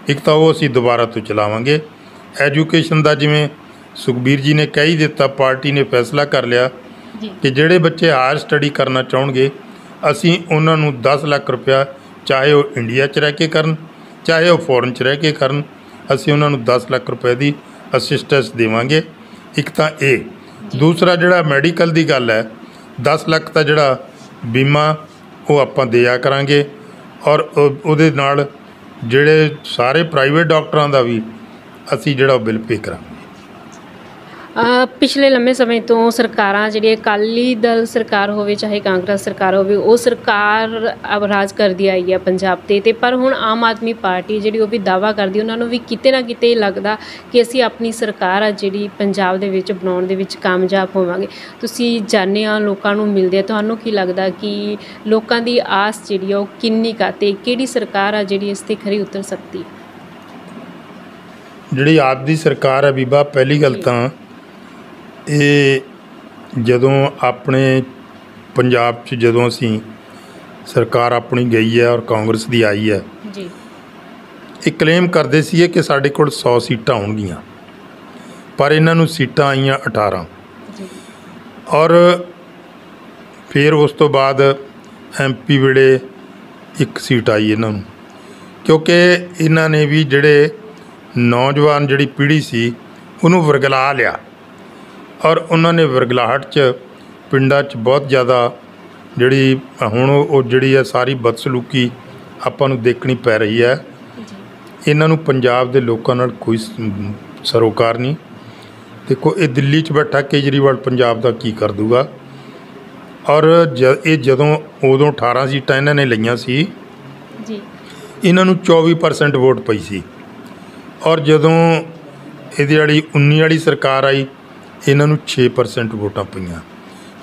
ਇੱਕ ਤਾਂ ਉਹ ਅਸੀਂ ਦੁਬਾਰਾ ਤੋਂ ਚਲਾਵਾਂਗੇ। ਐਜੂਕੇਸ਼ਨ ਦਾ ਜਿਵੇਂ ਸੁਖਬੀਰ ਜੀ ਨੇ ਕਹਿ ਹੀ ਦਿੱਤਾ, ਪਾਰਟੀ ਨੇ ਫੈਸਲਾ ਕਰ ਲਿਆ ਕਿ ਜਿਹੜੇ ਬੱਚੇ ਹਾਇਰ ਸਟੱਡੀ ਕਰਨਾ ਚਾਹੁਣਗੇ ਅਸੀਂ ਉਹਨਾਂ ਨੂੰ 10 ਲੱਖ ਰੁਪਇਆ, ਚਾਹੇ ਉਹ ਇੰਡੀਆ 'ਚ ਰਹਿ ਕੇ ਕਰਨ, ਚਾਹੇ ਉਹ ਫੋਰਨ 'ਚ ਰਹਿ ਕੇ ਕਰਨ, ਅਸੀਂ ਉਹਨਾਂ ਨੂੰ 10 ਲੱਖ ਰੁਪਏ ਦੀ ਅਸਿਸਟੈਂਸ ਦੇਵਾਂਗੇ। ਇੱਕ ਤਾਂ ਇਹ। ਦੂਸਰਾ ਜਿਹੜਾ ਮੈਡੀਕਲ ਦੀ ਗੱਲ ਹੈ, 10 ਲੱਖ ਦਾ ਜਿਹੜਾ ਬੀਮਾ ਉਹ ਆਪਾਂ ਦਿਆ ਕਰਾਂਗੇ, ਔਰ ਉਹਦੇ ਨਾਲ ਜਿਹੜੇ ਸਾਰੇ ਪ੍ਰਾਈਵੇਟ ਡਾਕਟਰਾਂ ਦਾ ਵੀ ਅਸੀਂ ਜਿਹੜਾ ਉਹ ਬਿੱਲ ਪੇ ਕਰਾਂਗੇ। ਪਿਛਲੇ ਲੰਮੇ ਸਮੇਂ ਤੋਂ ਸਰਕਾਰਾਂ ਜਿਹੜੀ ਅਕਾਲੀ ਦਲ ਸਰਕਾਰ ਹੋਵੇ ਚਾਹੇ ਕਾਂਗਰਸ ਸਰਕਾਰ ਹੋਵੇ, ਉਹ ਸਰਕਾਰ ਰਾਜ ਕਰਦੀ ਆਈ ਹੈ ਪੰਜਾਬ 'ਤੇ ਪਰ ਹੁਣ ਆਮ ਆਦਮੀ ਪਾਰਟੀ ਜਿਹੜੀ ਉਹ ਵੀ ਦਾਅਵਾ ਕਰਦੀ, ਉਹਨਾਂ ਨੂੰ ਵੀ ਕਿਤੇ ਨਾ ਕਿਤੇ ਲੱਗਦਾ ਕਿ ਅਸੀਂ ਆਪਣੀ ਸਰਕਾਰ ਆ ਜਿਹੜੀ ਪੰਜਾਬ ਦੇ ਵਿੱਚ ਬਣਾਉਣ ਦੇ ਵਿੱਚ ਕਾਮਯਾਬ ਹੋਵਾਂਗੇ। ਤੁਸੀਂ ਜਾਣਦੇ ਆ, ਲੋਕਾਂ ਨੂੰ ਮਿਲਦੇ ਆ, ਤੁਹਾਨੂੰ ਕੀ ਲੱਗਦਾ ਕਿ ਲੋਕਾਂ ਦੀ ਆਸ ਜਿਹੜੀ ਆ ਉਹ ਕਿੰਨੀ ਕੁ ਅਤੇ ਕਿਹੜੀ ਸਰਕਾਰ ਆ ਜਿਹੜੀ ਇਸ 'ਤੇ ਖਰੀ ਉਤਰ ਸਕਦੀ? ਜਿਹੜੀ ਆਪ ਦੀ ਸਰਕਾਰ ਹੈ ਬੀਬਾ, ਪਹਿਲੀ ਗੱਲ ਤਾਂ ਇਹ ਜਦੋਂ ਆਪਣੇ ਪੰਜਾਬ 'ਚ ਜਦੋਂ ਅਸੀਂ ਸਰਕਾਰ ਆਪਣੀ ਗਈ ਹੈ ਔਰ ਕਾਂਗਰਸ ਦੀ ਆਈ ਹੈ ਜੀ, ਇਹ ਕਲੇਮ ਕਰਦੇ ਸੀਗੇ ਕਿ ਸਾਡੇ ਕੋਲ 100 ਸੀਟਾਂ ਆਉਣਗੀਆਂ, ਪਰ ਇਹਨਾਂ ਨੂੰ ਸੀਟਾਂ ਆਈਆਂ 18 ਜੀ, ਔਰ ਫਿਰ ਉਸ ਤੋਂ ਬਾਅਦ MP ਵੇਲੇ 1 ਸੀਟ ਆਈ ਇਹਨਾਂ ਨੂੰ, ਕਿਉਂਕਿ ਇਹਨਾਂ ਨੇ ਵੀ ਜਿਹੜੇ ਨੌਜਵਾਨ ਜਿਹੜੀ ਪੀੜ੍ਹੀ ਸੀ ਉਹਨੂੰ ਵਰਗਲਾ ਲਿਆ ਔਰ ਉਹਨਾਂ ਨੇ ਵਰਗਲਾਹਟ 'ਚ ਪਿੰਡਾਂ 'ਚ ਬਹੁਤ ਜ਼ਿਆਦਾ ਜਿਹੜੀ ਹੁਣ ਉਹ ਜਿਹੜੀ ਹੈ ਸਾਰੀ ਬਦਸਲੂਕੀ ਆਪਾਂ ਨੂੰ ਦੇਖਣੀ ਪੈ ਰਹੀ ਹੈ। ਇਹਨਾਂ ਨੂੰ ਪੰਜਾਬ ਦੇ ਲੋਕਾਂ ਨਾਲ ਕੋਈ ਸਰੋਕਾਰ ਨਹੀਂ। ਦੇਖੋ, ਇਹ ਦਿੱਲੀ 'ਚ ਬੈਠਾ ਕੇਜਰੀਵਾਲ ਪੰਜਾਬ ਦਾ ਕੀ ਕਰ ਦੂਗਾ। ਔਰ ਇਹ ਜਦੋਂ ਉਦੋਂ 18 ਸੀਟਾਂ ਇਹਨਾਂ ਨੇ ਲਈਆਂ ਸੀ ਜੀ, ਇਹਨਾਂ ਨੂੰ 24% ਵੋਟ ਪਈ ਸੀ, ਔਰ ਜਦੋਂ ਇਹਦੀ ਵਾਲੀ 19 ਵਾਲੀ ਸਰਕਾਰ ਆਈ ਇਹਨਾਂ ਨੂੰ 6% ਵੋਟਾਂ ਪਈਆਂ।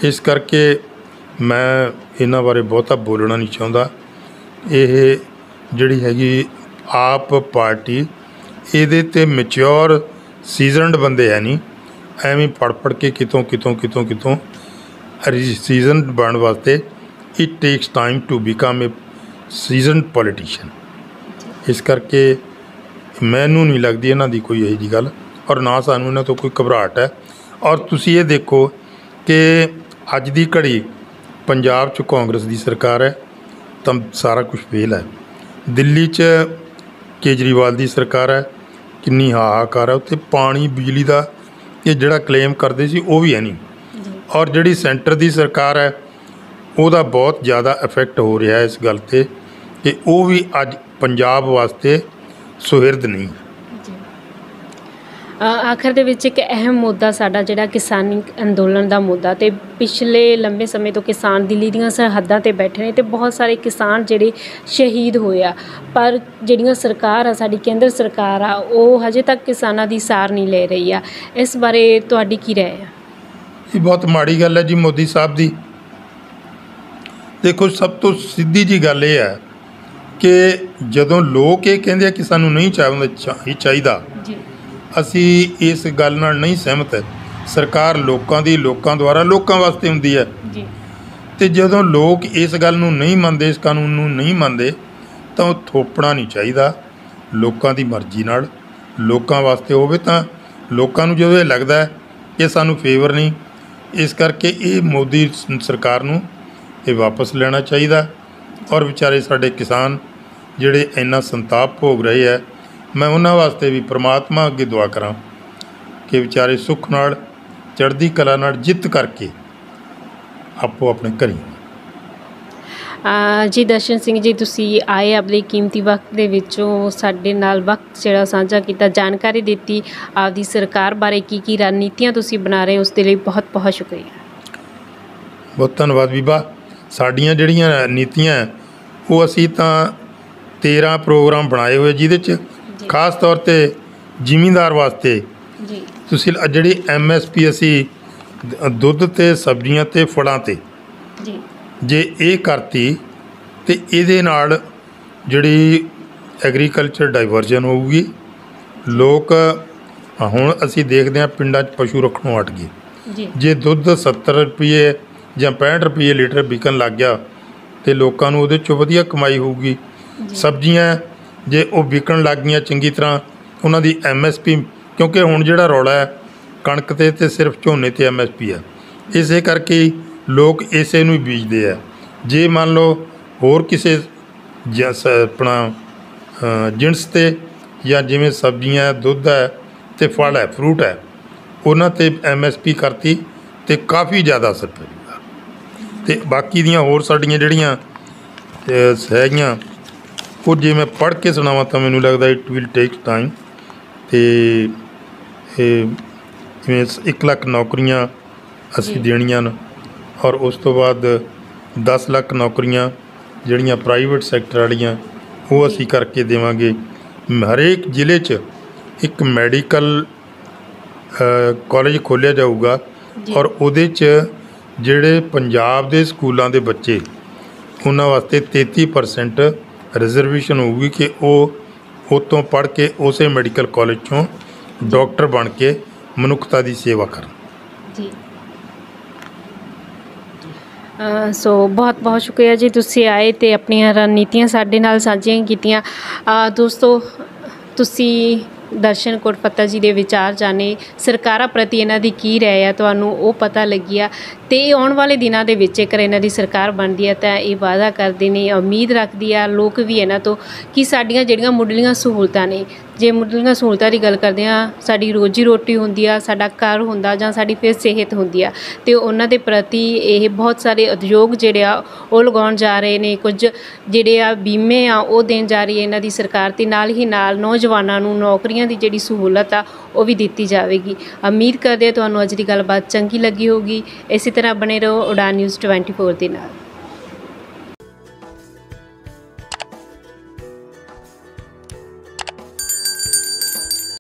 ਇਸ ਕਰਕੇ ਮੈਂ ਇਹਨਾਂ ਬਾਰੇ ਬਹੁਤਾ ਬੋਲਣਾ ਨਹੀਂ ਚਾਹੁੰਦਾ। ਇਹ ਜਿਹੜੀ ਹੈਗੀ ਆਪ ਪਾਰਟੀ, ਇਹਦੇ 'ਤੇ ਮੈਚਿਓਰ ਸੀਜ਼ਨਡ ਬੰਦੇ ਹੈ ਨਹੀਂ, ਐਵੇਂ ਪੜ੍ਹ ਕੇ ਕਿਤੋਂ ਸੀਜ਼ਨ ਬਣਨ ਵਾਸਤੇ it takes time to become a seasoned politician. ਇਸ ਕਰਕੇ ਮੈਨੂੰ ਨਹੀਂ ਲੱਗਦੀ ਇਹਨਾਂ ਦੀ ਕੋਈ ਇਹੋ ਜਿਹੀ ਗੱਲ, ਔਰ ਨਾ ਸਾਨੂੰ ਇਹਨਾਂ ਤੋਂ ਕੋਈ ਘਬਰਾਹਟ ਹੈ। ਔਰ ਤੁਸੀਂ ਇਹ ਦੇਖੋ ਕਿ ਅੱਜ ਦੀ ਘੜੀ ਪੰਜਾਬ 'ਚ ਕਾਂਗਰਸ ਦੀ ਸਰਕਾਰ ਹੈ ਤਾਂ ਸਾਰਾ ਕੁਝ ਫੇਲ ਹੈ। ਦਿੱਲੀ 'ਚ ਕੇਜਰੀਵਾਲ ਦੀ ਸਰਕਾਰ ਹੈ, ਕਿੰਨੀ ਹਾਹਾਕਾਰ ਹੈ ਉੱਥੇ। ਪਾਣੀ ਬਿਜਲੀ ਦਾ ਇਹ ਜਿਹੜਾ ਕਲੇਮ ਕਰਦੇ ਸੀ ਉਹ ਵੀ ਹੈ ਨਹੀਂ, ਔਰ ਜਿਹੜੀ ਸੈਂਟਰ ਦੀ ਸਰਕਾਰ ਹੈ ਉਹਦਾ ਬਹੁਤ ਜ਼ਿਆਦਾ ਇਫੈਕਟ ਹੋ ਰਿਹਾ ਇਸ ਗੱਲ 'ਤੇ ਕਿ ਉਹ ਵੀ ਅੱਜ ਪੰਜਾਬ ਵਾਸਤੇ ਸੁਹਿਰਦ ਨਹੀਂ। ਆਖਰ ਦੇ ਵਿੱਚ ਇੱਕ ਅਹਿਮ ਮੁੱਦਾ ਸਾਡਾ ਜਿਹੜਾ ਕਿਸਾਨੀ ਅੰਦੋਲਨ ਦਾ ਮੁੱਦਾ, ਅਤੇ ਪਿਛਲੇ ਲੰਬੇ ਸਮੇਂ ਤੋਂ ਕਿਸਾਨ ਦਿੱਲੀ ਦੀਆਂ ਸਰਹੱਦਾਂ 'ਤੇ ਬੈਠੇ ਨੇ ਅਤੇ ਬਹੁਤ ਸਾਰੇ ਕਿਸਾਨ ਜਿਹੜੇ ਸ਼ਹੀਦ ਹੋਏ ਆ, ਪਰ ਜਿਹੜੀਆਂ ਸਰਕਾਰ ਆ ਸਾਡੀ ਕੇਂਦਰ ਸਰਕਾਰ ਆ ਉਹ ਹਜੇ ਤੱਕ ਕਿਸਾਨਾਂ ਦੀ ਸਾਰ ਨਹੀਂ ਲੈ ਰਹੀ ਆ। ਇਸ ਬਾਰੇ ਤੁਹਾਡੀ ਕੀ ਰਾਏ ਆ? ਇਹ ਬਹੁਤ ਮਾੜੀ ਗੱਲ ਹੈ ਜੀ ਮੋਦੀ ਸਾਹਿਬ ਦੀ। ਦੇਖੋ, ਸਭ ਤੋਂ ਸਿੱਧੀ ਜੀ ਗੱਲ ਇਹ ਹੈ ਕਿ ਜਦੋਂ ਲੋਕ ਇਹ ਕਹਿੰਦੇ ਆ ਕਿ ਸਾਨੂੰ ਨਹੀਂ ਚਾਹੀਦਾ, ਅਸੀਂ ਇਸ ਗੱਲ ਨਾਲ ਨਹੀਂ ਸਹਿਮਤ। ਸਰਕਾਰ ਲੋਕਾਂ ਦੀ, ਲੋਕਾਂ ਦੁਆਰਾ, ਲੋਕਾਂ ਵਾਸਤੇ ਹੁੰਦੀ ਹੈ ਜੀ, ਅਤੇ ਜਦੋਂ ਲੋਕ ਇਸ ਗੱਲ ਨੂੰ ਨਹੀਂ ਮੰਨਦੇ, ਇਸ ਕਾਨੂੰਨ ਨੂੰ ਨਹੀਂ ਮੰਨਦੇ, ਤਾਂ ਉਹ ਥੋਪਣਾ ਨਹੀਂ ਚਾਹੀਦਾ। ਲੋਕਾਂ ਦੀ ਮਰਜ਼ੀ ਨਾਲ ਲੋਕਾਂ ਵਾਸਤੇ ਹੋਵੇ ਤਾਂ ਲੋਕਾਂ ਨੂੰ ਜਦੋਂ ਇਹ ਲੱਗਦਾ ਕਿ ਸਾਨੂੰ ਫੇਵਰ ਨਹੀਂ, ਇਸ ਕਰਕੇ ਇਹ ਮੋਦੀ ਸਰਕਾਰ ਨੂੰ ਇਹ ਵਾਪਸ ਲੈਣਾ ਚਾਹੀਦਾ। ਔਰ ਵਿਚਾਰੇ ਸਾਡੇ ਕਿਸਾਨ ਜਿਹੜੇ ਇੰਨਾ ਸੰਤਾਪ ਭੋਗ ਰਹੇ ਹੈ, ਮੈਂ ਉਹਨਾਂ ਵਾਸਤੇ ਵੀ ਪ੍ਰਮਾਤਮਾ ਅੱਗੇ ਦੁਆ ਕਰਾਂ ਕਿ ਵਿਚਾਰੇ ਸੁੱਖ ਨਾਲ, ਚੜ੍ਹਦੀ ਕਲਾ ਨਾਲ ਜਿੱਤ ਕਰਕੇ ਆਪੋ ਆਪਣੇ ਘਰੀ। ਜੀ ਦਰਸ਼ਨ ਸਿੰਘ ਜੀ, ਤੁਸੀਂ ਆਏ ਆਪਣੇ ਕੀਮਤੀ ਵਕਤ ਦੇ ਵਿੱਚੋਂ ਸਾਡੇ ਨਾਲ ਵਕਤ ਜਿਹੜਾ ਸਾਂਝਾ ਕੀਤਾ, ਜਾਣਕਾਰੀ ਦਿੱਤੀ ਆਪਦੀ ਸਰਕਾਰ ਬਾਰੇ, ਕੀ ਰਣਨੀਤੀਆਂ ਤੁਸੀਂ ਬਣਾ ਰਹੇ ਹੋ, ਉਸ ਦੇ ਲਈ ਬਹੁਤ ਬਹੁਤ ਸ਼ੁਕਰੀਆ। ਬਹੁਤ ਧੰਨਵਾਦ ਬੀਬਾ। ਸਾਡੀਆਂ ਜਿਹੜੀਆਂ ਨੀਤੀਆਂ ਉਹ ਅਸੀਂ ਤਾਂ 13 ਪ੍ਰੋਗਰਾਮ ਬਣਾਏ ਹੋਏ, ਜਿਹਦੇ 'ਚ ਖਾਸ ਤੌਰ 'ਤੇ ਜ਼ਿਮੀਂਦਾਰ ਵਾਸਤੇ ਜੀ ਤੁਸੀਂ ਜਿਹੜੀ MSP ਅਸੀਂ ਦੁੱਧ ਅਤੇ ਸਬਜ਼ੀਆਂ ਅਤੇ ਫਲਾਂ 'ਤੇ ਜੀ ਜੇ ਇਹ ਕਰਤੀ ਤਾਂ ਇਹਦੇ ਨਾਲ ਜਿਹੜੀ ਐਗਰੀਕਲਚਰ ਡਾਈਵਰਜਨ ਹੋਊਗੀ। ਲੋਕ ਹੁਣ ਅਸੀਂ ਦੇਖਦੇ ਹਾਂ ਪਿੰਡਾਂ 'ਚ ਪਸ਼ੂ ਰੱਖਣੋਂ ਹਟ ਗਏ। ਜੀ ਜੇ ਦੁੱਧ 70 ਰੁਪਏ ਜਾਂ 65 ਰੁਪਏ ਲੀਟਰ ਵਿਕਣ ਲੱਗ ਗਿਆ ਅਤੇ ਲੋਕਾਂ ਨੂੰ ਉਹਦੇ 'ਚੋਂ ਵਧੀਆ ਕਮਾਈ ਹੋਊਗੀ। ਸਬਜ਼ੀਆਂ ਜੇ ਉਹ ਵਿਕਣ ਲੱਗ ਗਈਆਂ ਚੰਗੀ ਤਰ੍ਹਾਂ, ਉਹਨਾਂ ਦੀ MSP, ਕਿਉਂਕਿ ਹੁਣ ਜਿਹੜਾ ਰੌਲਾ ਹੈ ਕਣਕ 'ਤੇ ਸਿਰਫ ਝੋਨੇ 'ਤੇ MSP ਹੈ, ਇਸੇ ਕਰਕੇ ਲੋਕ ਇਸੇ ਨੂੰ ਹੀ ਬੀਜਦੇ ਆ। ਜੇ ਮੰਨ ਲਓ ਹੋਰ ਕਿਸੇ ਆਪਣਾ ਜਿਣਸ 'ਤੇ ਜਾਂ ਜਿਵੇਂ ਸਬਜ਼ੀਆਂ, ਦੁੱਧ ਹੈ ਅਤੇ ਫਲ ਹੈ, ਫਰੂਟ ਹੈ, ਉਹਨਾਂ 'ਤੇ MSP ਕਰਤੀ ਅਤੇ ਕਾਫੀ ਜ਼ਿਆਦਾ ਅਸਰ ਪਵੇਗਾ। ਅਤੇ ਬਾਕੀ ਦੀਆਂ ਹੋਰ ਸਾਡੀਆਂ ਜਿਹੜੀਆਂ ਹੈਗੀਆਂ ਉਹ ਜੇ ਮੈਂ ਪੜ੍ਹ ਕੇ ਸੁਣਾਵਾਂ ਤਾਂ ਮੈਨੂੰ ਲੱਗਦਾ ਇਟ ਵਿਲ ਟੇਕ ਟਾਈਮ। ਅਤੇ ਜਿਵੇਂ 1 ਲੱਖ ਨੌਕਰੀਆਂ ਅਸੀਂ ਜੀ। ਦੇਣੀਆਂ ਨੇ, ਔਰ ਉਸ ਤੋਂ ਬਾਅਦ 10 ਲੱਖ ਨੌਕਰੀਆਂ ਜਿਹੜੀਆਂ ਪ੍ਰਾਈਵੇਟ ਸੈਕਟਰ ਵਾਲੀਆਂ ਉਹ ਜੀ। ਅਸੀਂ ਕਰਕੇ ਦੇਵਾਂਗੇ। ਹਰੇਕ ਜ਼ਿਲ੍ਹੇ 'ਚ ਇੱਕ ਮੈਡੀਕਲ ਕਾਲਜ ਖੋਲ੍ਹਿਆ ਜਾਊਗਾ, ਜੀ। ਔਰ ਉਹਦੇ 'ਚ ਜਿਹੜੇ ਪੰਜਾਬ ਦੇ ਸਕੂਲਾਂ ਦੇ ਬੱਚੇ ਉਹਨਾਂ ਵਾਸਤੇ 33% ਰਿਜ਼ਰਵੇਸ਼ਨ ਹੋਊਗੀ ਕਿ ਉਹ ਉੱਤੋਂ ਪੜ੍ਹ ਕੇ ਉਸੇ ਮੈਡੀਕਲ ਕਾਲਜ 'ਚੋਂ ਡਾਕਟਰ ਬਣ ਕੇ ਮਨੁੱਖਤਾ ਦੀ ਸੇਵਾ ਕਰਨ। ਜੀ ਸੋ ਬਹੁਤ ਬਹੁਤ ਸ਼ੁਕਰੀਆ ਜੀ, ਤੁਸੀਂ ਆਏ ਅਤੇ ਆਪਣੀਆਂ ਰਣਨੀਤੀਆਂ ਸਾਡੇ ਨਾਲ ਸਾਂਝੀਆਂ ਕੀਤੀਆਂ। ਦੋਸਤੋ, ਤੁਸੀਂ ਦਰਸ਼ਨ ਕੋਟਪੱਤਾ ਜੀ ਦੇ ਵਿਚਾਰ ਜਾਣੇ, ਸਰਕਾਰਾਂ ਪ੍ਰਤੀ ਇਹਨਾਂ ਦੀ ਕੀ ਰਾਏ ਆ ਤੁਹਾਨੂੰ ਉਹ ਪਤਾ ਲੱਗੀ ਆ, ਅਤੇ ਆਉਣ ਵਾਲੇ ਦਿਨਾਂ ਦੇ ਵਿੱਚ ਜੇਕਰ ਇਹਨਾਂ ਦੀ ਸਰਕਾਰ ਬਣਦੀ ਹੈ ਤਾਂ ਇਹ ਵਾਅਦਾ ਕਰਦੇ ਨੇ, ਉਮੀਦ ਰੱਖਦੀ ਆ ਲੋਕ ਵੀ ਇਹਨਾਂ ਤੋਂ ਕਿ ਸਾਡੀਆਂ ਜਿਹੜੀਆਂ ਮੁੱਢਲੀਆਂ ਸਹੂਲਤਾਂ ਨੇ, ਜੇ ਮੁੱਢਲੀਆਂ ਸਹੂਲਤਾਂ ਦੀ ਗੱਲ ਕਰਦੇ ਹਾਂ, ਸਾਡੀ ਰੋਜੀ ਰੋਟੀ ਹੁੰਦੀ ਆ, ਸਾਡਾ ਘਰ ਹੁੰਦਾ ਜਾਂ ਸਾਡੀ ਫਿਰ ਸਿਹਤ ਹੁੰਦੀ ਆ, ਅਤੇ ਉਹਨਾਂ ਦੇ ਪ੍ਰਤੀ ਇਹ ਬਹੁਤ ਸਾਰੇ ਉਦਯੋਗ ਜਿਹੜੇ ਆ ਉਹ ਲਗਾਉਣ ਜਾ ਰਹੇ ਨੇ, ਕੁਝ ਜਿਹੜੇ ਆ ਬੀਮੇ ਆ ਉਹ ਦੇਣ ਜਾ ਰਹੀ ਹੈ ਇਹਨਾਂ ਦੀ ਸਰਕਾਰ, ਅਤੇ ਨਾਲ ਹੀ ਨਾਲ ਨੌਜਵਾਨਾਂ ਨੂੰ ਨੌਕਰੀਆਂ ਦੀ ਜਿਹੜੀ ਸਹੂਲਤ ਆ ਉਹ ਵੀ ਦਿੱਤੀ ਜਾਵੇਗੀ। ਉਮੀਦ ਕਰਦੇ ਹਾਂ ਤੁਹਾਨੂੰ ਅੱਜ ਦੀ ਗੱਲਬਾਤ ਚੰਗੀ ਲੱਗੀ ਹੋਊਗੀ। ਇਸੇ ਤਰ੍ਹਾਂ ਬਣੇ ਰਹੋ ਉਡਾਨ ਨਿਊਜ਼ 24 ਦੇ ਨਾਲ।